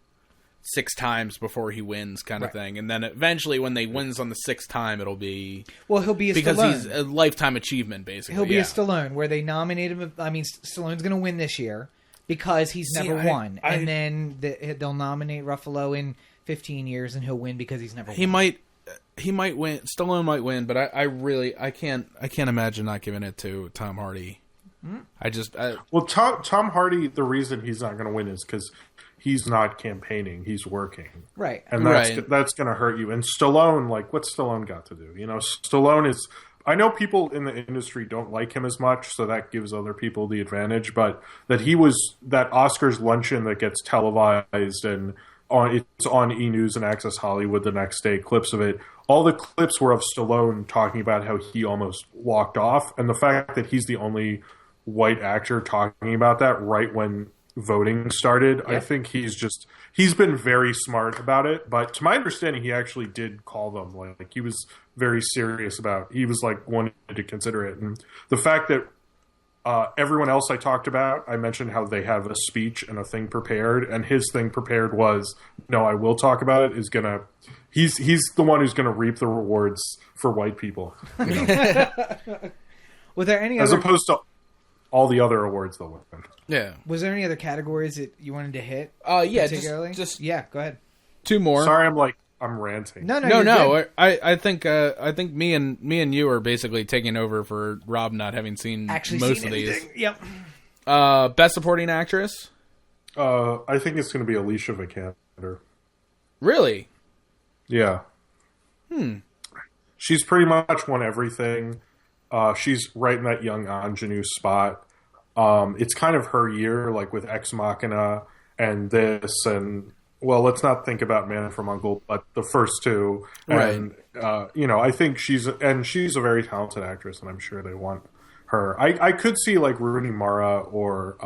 6 times before he wins kind of thing, and then eventually when they wins on the 6th time, it'll be he'll be because Stallone. he's a lifetime achievement basically. He'll be a Stallone where they nominate him. I mean, Stallone's going to win this year because he's never won, and then they'll nominate Ruffalo in 15 years, and he'll win because he's never won. He might win. Stallone might win, but I can't imagine not giving it to Tom Hardy. Tom Hardy, the reason he's not going to win is because he's not campaigning; he's working, right? And that's going to hurt you. And Stallone, like, what's Stallone got to do? You know, Stallone is. I know people in the industry don't like him as much, so that gives other people the advantage. But that Oscars luncheon that gets televised and it's on E! News and Access Hollywood the next day, clips of it. All the clips were of Stallone talking about how he almost walked off, and the fact that he's the only white actor talking about that right when voting started. I think he's been very smart about it, but to my understanding he actually did call them, like he was very serious about, he was like wanted to consider it. And the fact that everyone else I talked about, I mentioned how they have a speech and a thing prepared, and his thing prepared was, no, I will talk about it, he's the one who's gonna reap the rewards for white people, you know? Was there any as opposed to all the other awards they'll win. Yeah. Was there any other categories that you wanted to hit? Yeah, particularly? Yeah, go ahead. 2 more. Sorry, I'm ranting. No. I think me and you are basically taking over for Rob not having seen most of these. Yep. Best Supporting Actress. I think it's going to be Alicia Vikander. Really? Yeah. She's pretty much won everything. She's right in that young ingenue spot. It's kind of her year, like with Ex Machina and this, and well, let's not think about Man from U.N.C.L.E., but the first 2. And, I think she's a very talented actress, and I'm sure they want her. I could see like Rooney Mara or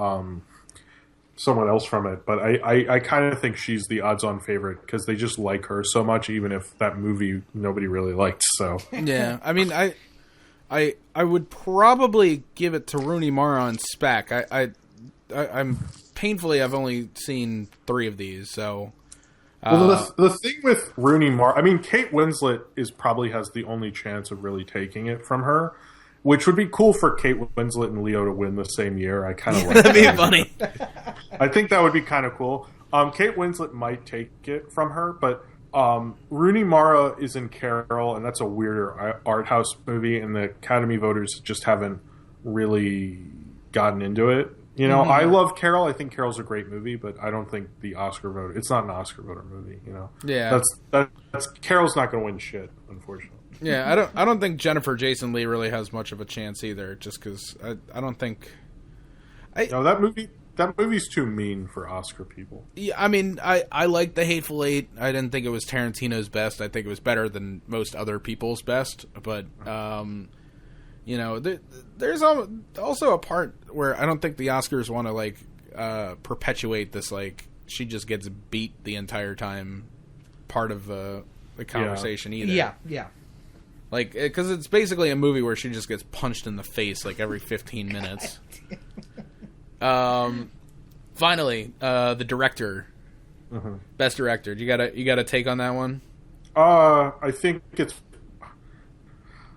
someone else from it, but I kind of think she's the odds-on favorite because they just like her so much, even if that movie nobody really liked. So yeah, I mean, I would probably give it to Rooney Mara on Spec. I'm painfully, I've only seen 3 of these, so. Well, the thing with Rooney Mara, I mean, Kate Winslet probably has the only chance of really taking it from her, which would be cool for Kate Winslet and Leo to win the same year. I kind of like that'd be funny. I think that would be kind of cool. Kate Winslet might take it from her, but Rooney Mara is in Carol, and that's a weirder art house movie, and the Academy voters just haven't really gotten into it. You know, I love Carol. I think Carol's a great movie, but I don't think it's not an Oscar voter movie, you know. Yeah. That's Carol's not going to win shit, unfortunately. Yeah, I don't think Jennifer Jason Leigh really has much of a chance either, just because I don't think... No, that movie's too mean for Oscar people. Yeah, I mean, I liked The Hateful Eight. I didn't think it was Tarantino's best. I think it was better than most other people's best, but... you know, there's also a part where I don't think the Oscars want to like perpetuate this like she just gets beat the entire time part of the conversation either. Yeah. Like, because it's basically a movie where she just gets punched in the face like every 15 minutes. Finally, the director, best director. You got a take on that one? I think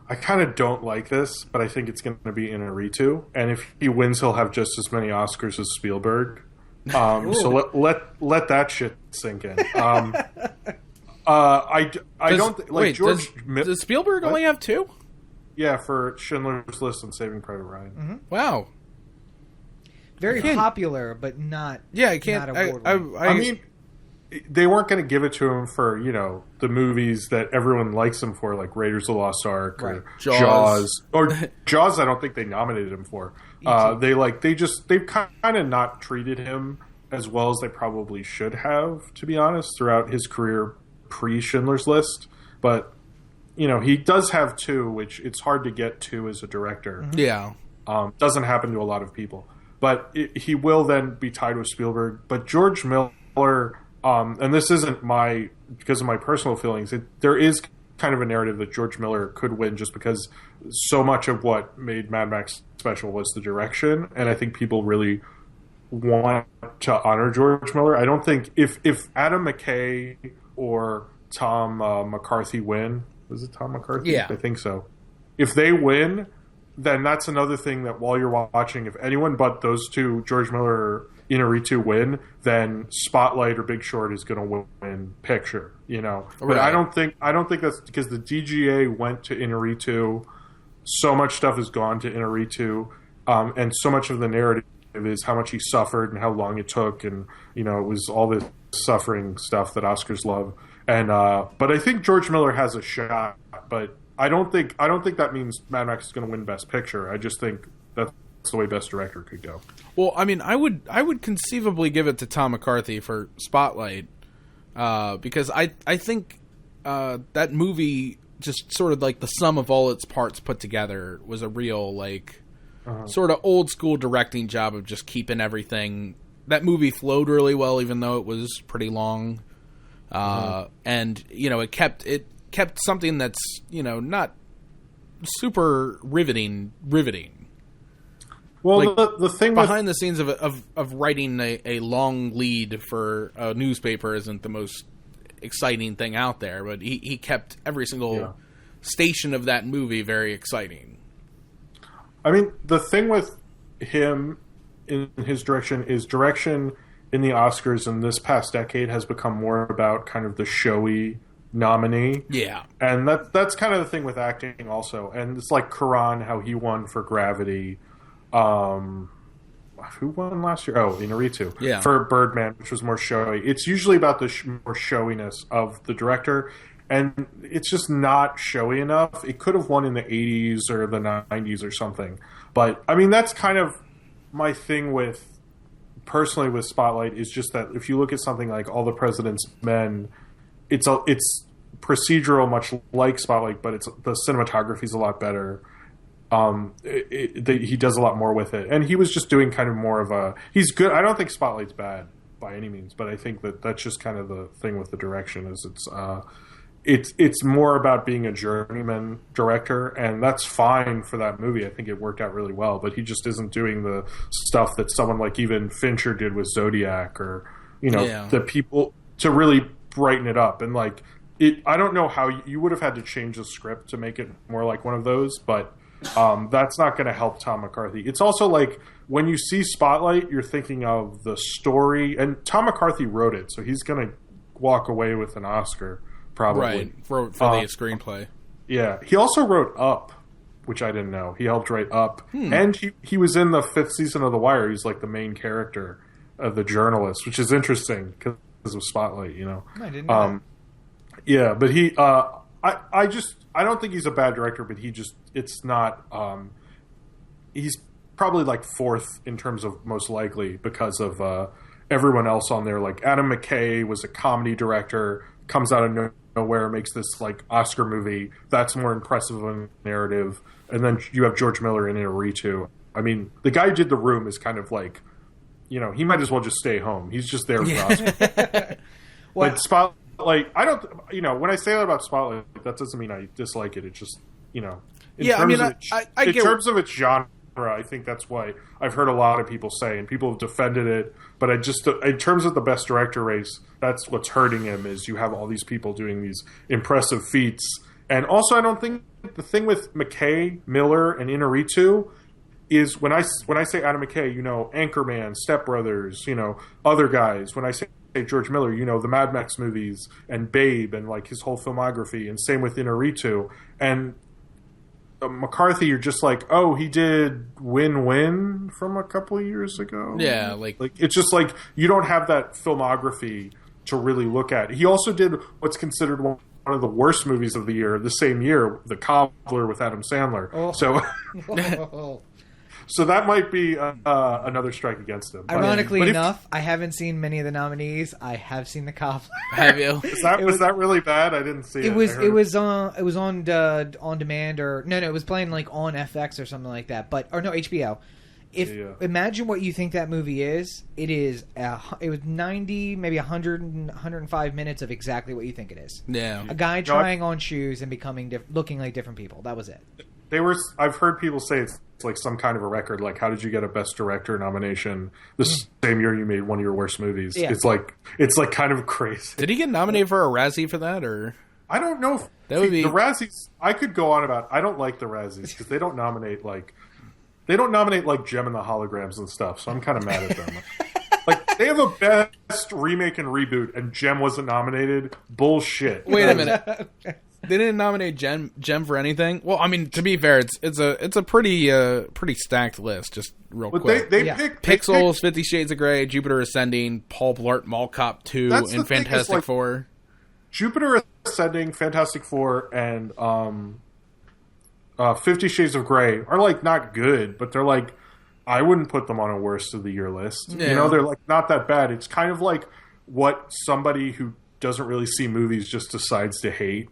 I kind of don't like this, but I think it's going to be Inarritu, and if he wins, he'll have just as many Oscars as Spielberg. So let that shit sink in. Does Spielberg only have 2? Yeah, for Schindler's List and Saving Private Ryan. Wow, very popular, but not. Yeah, I can't. I mean, they weren't going to give it to him for, you know, the movies that everyone likes him for, like Raiders of the Lost Ark or Jaws. Or Jaws, I don't think they nominated him for. They've kind of not treated him as well as they probably should have, to be honest, throughout his career pre-Schindler's List, but he does have 2, which it's hard to get to as a director. Yeah. Doesn't happen to a lot of people. But he will then be tied with Spielberg. But George Miller, and this isn't because of my personal feelings, there is kind of a narrative that George Miller could win just because so much of what made Mad Max special was the direction. And I think people really want to honor George Miller. I don't think if Adam McKay or Tom McCarthy win, was it Tom McCarthy? Yeah. I think so. If they win, then that's another thing that while you're watching, if anyone but those two, George Miller or Inarritu, win, then Spotlight or Big Short is going to win picture, But Right. I don't think that's because the DGA went to Inarritu. So much stuff has gone to Inarritu, and so much of the narrative is how much he suffered and how long it took, and it was all this suffering stuff that Oscars love. And but I think George Miller has a shot, but I don't think that means Mad Max is going to win Best Picture. I just think that's the way Best Director could go. Well, I mean, I would conceivably give it to Tom McCarthy for Spotlight, because I think that movie, just sort of like the sum of all its parts put together, was a real sort of old school directing job of just keeping everything. That movie flowed really well, even though it was pretty long, and it kept something that's not super riveting. Well, the thing behind the scenes of writing a long lead for a newspaper isn't the most exciting thing out there, but he kept every single station of that movie very exciting. I mean, the thing with him in his direction is direction in the Oscars in this past decade has become more about kind of the showy nominee. Yeah. And that's kind of the thing with acting also. And it's like Karan, how he won for Gravity. Who won last year? Oh, Inarritu. Yeah. For Birdman, which was more showy. It's usually about the more showiness of the director. And it's just not showy enough. It could have won in the 80s or the 90s or something. But, I mean, that's kind of my thing personally with Spotlight, is just that if you look at something like All the President's Men, it's procedural, much like Spotlight, but the cinematography is a lot better. He does a lot more with it. And he was just doing kind of more of he's good. I don't think Spotlight's bad by any means, but I think that's just kind of the thing with the direction is it's more about being a journeyman director, and that's fine for that movie. I think it worked out really well, but he just isn't doing the stuff that someone like even Fincher did with Zodiac, or the people to really brighten it up. And I don't know how you would have had to change the script to make it more like one of those, but that's not going to help Tom McCarthy. It's also like when you see Spotlight, you're thinking of the story, and Tom McCarthy wrote it, so he's going to walk away with an Oscar. Probably. Right, for the screenplay. Yeah. He also wrote Up, which I didn't know. He helped write Up. And he was in the 5th season of The Wire. He's like the main character of the journalist, which is interesting because of Spotlight, I didn't know that. Yeah, but he... I don't think he's a bad director, but it's not... he's probably like 4th in terms of most likely because of everyone else on there. Like Adam McKay was a comedy director, comes out of nowhere, makes this like Oscar movie that's more impressive of a narrative, and then you have George Miller in Inarritu. I mean, the guy who did The Room is kind of like, he might as well just stay home. He's just there for Oscar. But Spotlight, I don't, when I say that about Spotlight, that doesn't mean I dislike it. It's just, in terms of its genre, I think that's why I've heard a lot of people say, and people have defended it. But in terms of the Best Director race, that's what's hurting him, is you have all these people doing these impressive feats. And also, I don't think the thing with McKay, Miller, and Inarritu is when I say Adam McKay, Anchorman, Step Brothers, other guys. When I say George Miller, the Mad Max movies and Babe and like his whole filmography, and same with Inarritu. And McCarthy, you're just like, oh, he did Win-Win from a couple of years ago. Yeah, like it's just like you don't have that filmography to really look at. He also did what's considered one of the worst movies of the year, the same year, The Cobbler with Adam Sandler. Oh. So, So that might be another strike against him. Ironically enough, I haven't seen many of the nominees. I have seen The Cobbler. Have you? Was that really bad? I didn't see it. It was on demand or no, it was playing like on FX or something like that. HBO. Imagine what you think that movie is. It was 90, maybe 100, 105 minutes of exactly what you think it is. Yeah. A guy trying on shoes and becoming looking like different people. That was it. I've heard people say it's like some kind of a record. Like, how did you get a Best Director nomination the same year you made one of your worst movies? Yeah. It's like kind of crazy. Did he get nominated for a Razzie for that, or? I don't know. The Razzies. I could go on about. I don't like the Razzies because they don't nominate like Gem and the Holograms and stuff. So I'm kind of mad at them. Like, they have a Best Remake and Reboot, and Gem wasn't nominated. Bullshit. Wait a minute. They didn't nominate Gem for anything. Well, I mean, to be fair, it's a pretty stacked list. Just real quick, they pick Pixels, 50 Shades of Grey, Jupiter Ascending, Paul Blart Mall Cop 2, and Fantastic Four. Jupiter Ascending, Fantastic Four, and 50 Shades of Grey are like not good, but they're like, I wouldn't put them on a worst of the year list. Yeah. You know, they're like not that bad. It's kind of like what somebody who doesn't really see movies just decides to hate.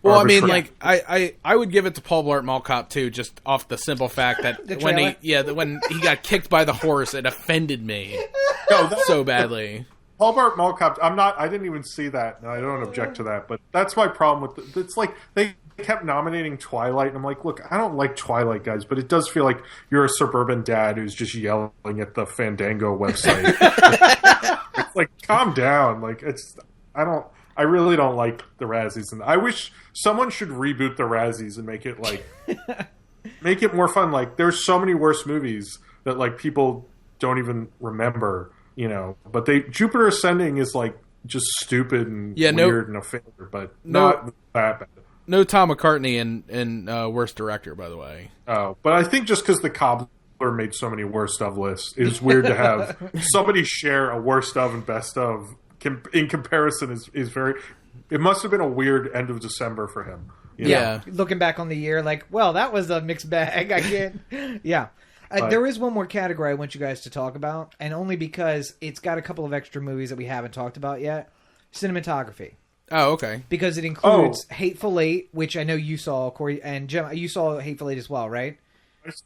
Well, I mean, like I would give it to Paul Blart Mall Cop 2 just off the simple fact that when he got kicked by the horse, it offended me so badly. Paul Blart Mall Cop. I didn't even see that. And I don't object to that, but that's my problem with it's like they kept nominating Twilight, and I'm like, look, I don't like Twilight, guys, but it does feel like you're a suburban dad who's just yelling at the Fandango website. It's like, calm down. Like, I really don't like the Razzies, and I wish someone should reboot the Razzies and make it like make it more fun. Like, there's so many worse movies that like people don't even remember, you know. But Jupiter Ascending is like just stupid and weird and a failure, but not that bad. No Tom McCartney in Worst Director, by the way. Oh, but I think just because The Cobbler made so many worst of lists, it's weird to have somebody share a worst of and best of. In comparison, is very. It must have been a weird end of December for him. Yeah, looking back on the year, like, well, that was a mixed bag. I can't. Yeah, there is one more category I want you guys to talk about, and only because it's got a couple of extra movies that we haven't talked about yet. Cinematography. Oh, okay. Because it includes Hateful Eight, which I know you saw, Corey, and Jim. You saw Hateful Eight as well, right?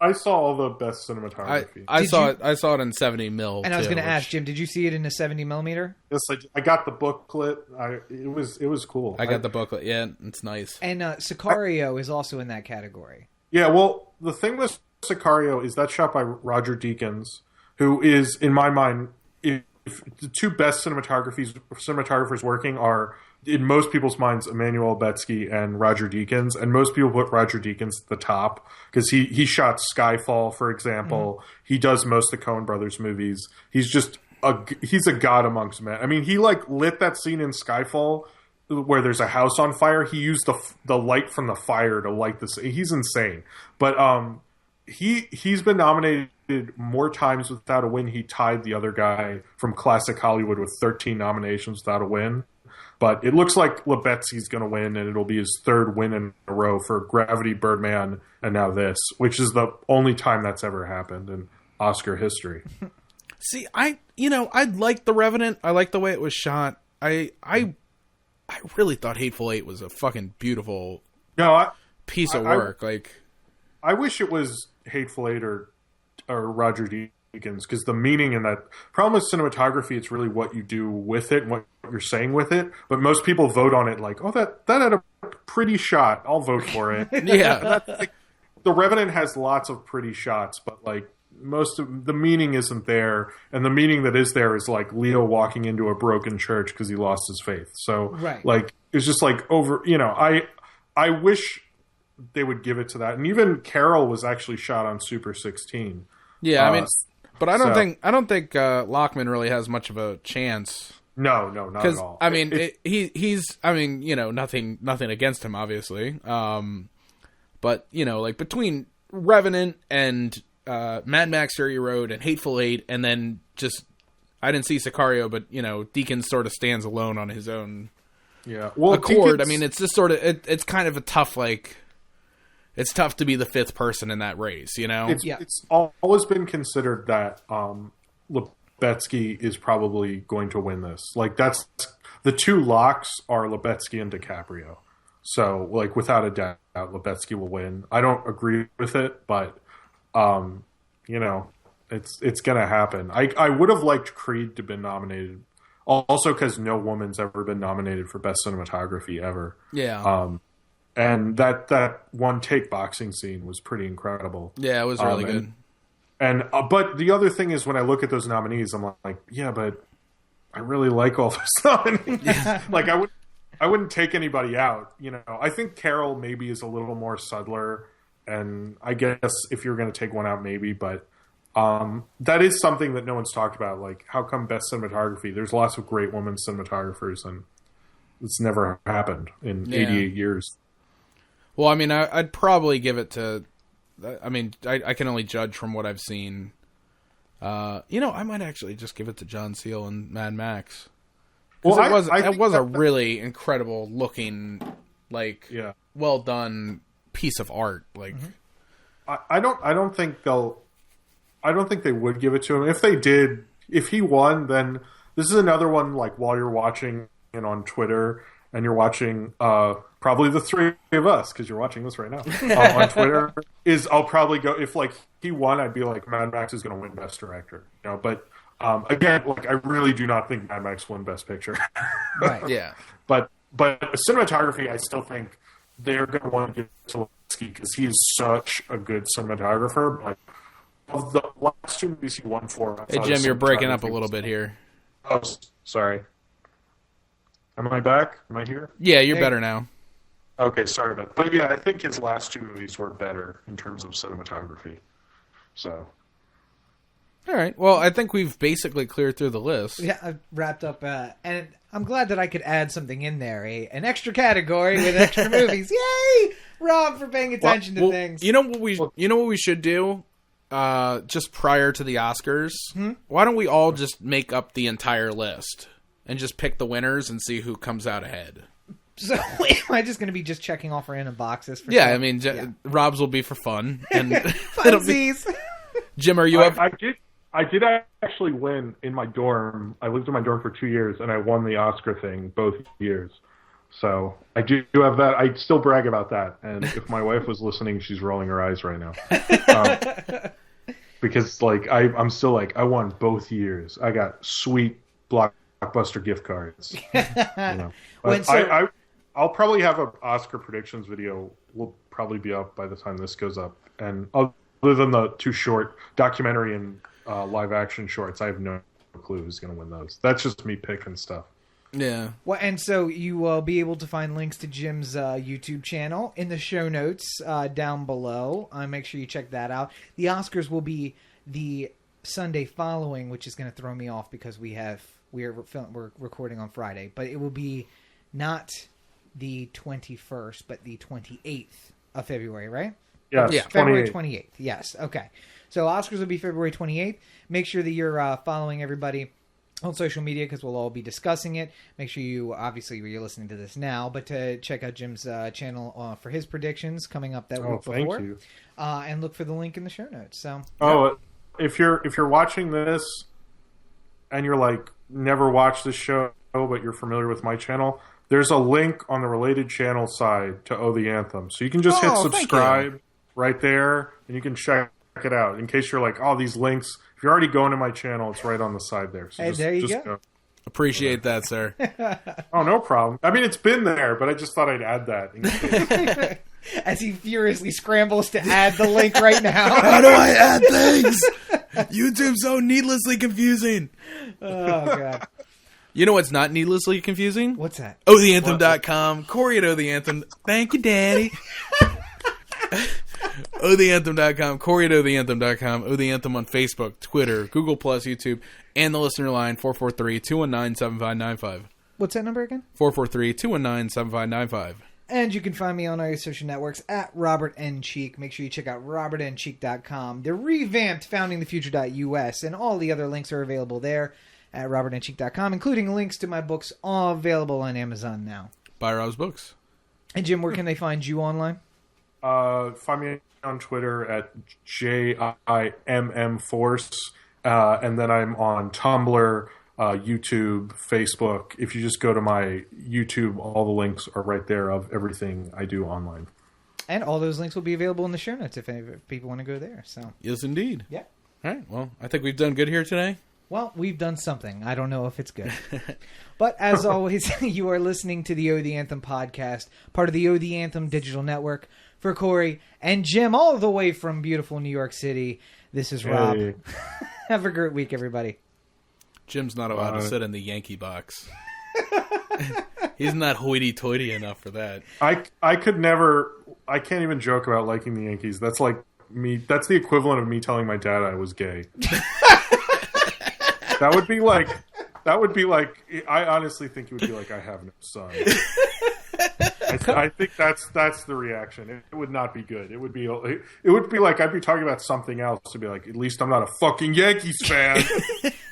I saw all the best cinematography. I saw it in 70 mil. And I was going to ask Jim, did you see it in a 70 millimeter? Yes, I got the booklet. It was cool. I got the booklet. Yeah, it's nice. And Sicario is also in that category. Yeah, well, the thing with Sicario is that's shot by Roger Deakins, who is, in my mind, if the two best cinematographers working are, in most people's minds, Emmanuel Betsky and Roger Deakins, and most people put Roger Deakins at the top because he shot Skyfall, for example. Mm-hmm. He does most of the Coen Brothers movies. He's a god amongst men. I mean, he like lit that scene in Skyfall where there's a house on fire. He used the light from the fire to light this. He's insane. But he's been nominated more times without a win. He tied the other guy from Classic Hollywood with 13 nominations without a win. But it looks like Lebetsky's going to win, and it'll be his third win in a row for Gravity, Birdman, and now this, which is the only time that's ever happened in Oscar history. See, I like The Revenant. I like the way it was shot. I really thought Hateful Eight was a fucking beautiful piece of work. I wish it was Hateful Eight or Roger Deakins, because the meaning in that problem with cinematography, it's really what you do with it and what you're saying with it. But most people vote on it like, oh, that had a pretty shot. I'll vote for it. Yeah. The Revenant has lots of pretty shots, but like most of the meaning isn't there. And the meaning that is there is like Leo walking into a broken church because he lost his faith. So like, it's just like over, I wish they would give it to that. And even Carol was actually shot on Super 16. Yeah. I mean, but I don't think Lockman really has much of a chance. No, not at all. I mean, he's nothing against him, obviously. But like between Revenant and Mad Max Fury Road and Hateful Eight, and then just I didn't see Sicario, but Deakins sort of stands alone on his own. Yeah, well, accord. I mean, it's just sort of it's kind of a tough like. it's tough to be the fifth person in that race, you know? It's always been considered that Lubetsky is probably going to win this. Like, that's the two locks are Lubetsky and DiCaprio. So, like, without a doubt, Lubetsky will win. I don't agree with it, but, you know, it's going to happen. I would have liked Creed to have been nominated. Also because no woman's ever been nominated for Best Cinematography ever. Yeah. And that one take boxing scene was pretty incredible. Yeah, it was really good. And but the other thing is when I look at those nominees, I'm like, yeah, but I really like all those nominees. Like I wouldn't take anybody out. You know, I think Carol maybe is a little more subtler, and I guess if you're going to take one out, maybe, but. That is something that no one's talked about. Like, how come Best Cinematography? There's lots of great women cinematographers, and it's never happened in 88 years. Well, I mean, I'd probably give it to. I mean, I can only judge from what I've seen. You know, I might actually just give it to John Seale and Mad Max. Well, it was a really incredible looking, like, well done piece of art. Like, I don't think they would give it to him. If they did, if he won, then this is another one, like, while you're watching it on Twitter and you're watching probably the three of us, because you're watching this right now, on Twitter, I'll probably go, if, like, he won, I'd be like, Mad Max is going to win Best Director. You know, but again, like, I really do not think Mad Max won Best Picture. Right, yeah. But cinematography, I still think they're going to want to give it to Lubetsky because he is such a good cinematographer, but of the last two movies he won for... Hey, Jim, you're breaking up a little bit here. Oh, sorry. Am I back? Am I here? Yeah, you're better now. Okay, sorry about that. But yeah, I think his last two movies were better in terms of cinematography. So... All right. Well, I think we've basically cleared through the list. Yeah, I've wrapped up, and I'm glad that I could add something in there, an extra category with extra movies. Yay, Rob, for paying attention to things. You know what we should do? Just prior to the Oscars, why don't we all just make up the entire list and just pick the winners and see who comes out ahead? So, am I just going to be just checking off random boxes? For I mean, Rob's will be for fun. And Funsies. Jim, are you up? I did actually win in my dorm. I lived in my dorm for 2 years, and I won the Oscar thing both years. So I do have that. I still brag about that. And if my wife was listening, she's rolling her eyes right now. Because, like, I'm still like, I won both years. I got sweet Blockbuster gift cards. You know. I'll probably have an Oscar predictions video. Will probably be up by the time this goes up. And other than the two short documentary and live action shorts, I have no clue who's going to win those. That's just me picking stuff. Yeah. Well, and so you will be able to find links to Jim's YouTube channel in the show notes down below. Make sure you check that out. The Oscars will be the Sunday following, which is going to throw me off because we're recording on Friday, but it will be not the 21st, but the 28th of February, right? Yes, yeah, February 28th. Yes. Okay. So Oscars will be February 28th. Make sure that you're following everybody on social media because we'll all be discussing it. Make sure you, obviously, you're listening to this now, but to check out Jim's channel for his predictions coming up that week before. Thank you. And look for the link in the show notes. So. If you're watching this and you're like never watched this show, but you're familiar with my channel, there's a link on the related channel side to the Anthem, so you can just hit subscribe right there, and you can check it out. In case you're like, these links. If you're already going to my channel, it's right on the side there. So there you go. Appreciate that, sir. Oh, no problem. I mean, it's been there, but I just thought I'd add that. In case. As he furiously scrambles to add the link right now. How do I add things? YouTube's so needlessly confusing. Oh, God. You know what's not needlessly confusing? What's that? OhTheAnthem.com. Cory at OhTheAnthem. Thank you, Daddy. OhTheAnthem.com. Cory at OhTheAnthem.com. OhTheAnthem on Facebook, Twitter, Google+, YouTube, and the listener line, 443-219-7595. What's that number again? 443-219-7595. And you can find me on all your social networks at Robert N. Cheek. Make sure you check out robertncheek.com. The revamped foundingthefuture.us, and all the other links are available there at robertncheek.com, including links to my books, all available on Amazon now. Buy Rob's books. And Jim, where can they find you online? Find me on Twitter at JIMMForce, and then I'm on Tumblr, YouTube, Facebook. If you just go to my YouTube, all the links are right there of everything I do online. And all those links will be available in the show notes if people want to go there. So Yes, indeed. yeah. All right. Well, I think we've done good here today. Well, we've done something. I don't know if it's good. But as always, you are listening to the The Anthem podcast, part of the The Anthem digital network. For Cory and Jim, all the way from beautiful New York City, this is Rob. Hey. Have a great week, everybody. Jim's not allowed to sit in the Yankee box. He's not hoity-toity enough for that. I could never. I can't even joke about liking the Yankees. That's like me. That's the equivalent of me telling my dad I was gay. That would be like. I honestly think it would be like I have no son. I think that's the reaction. It would not be good. It would be like I'd be talking about something else to be like, at least I'm not a fucking Yankees fan.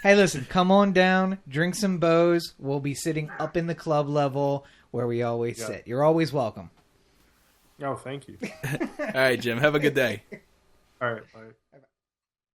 Hey, listen, come on down, drink some bows. We'll be sitting up in the club level where we always sit. You're always welcome. Oh, thank you. All right, Jim. Have a good day. All right, bye.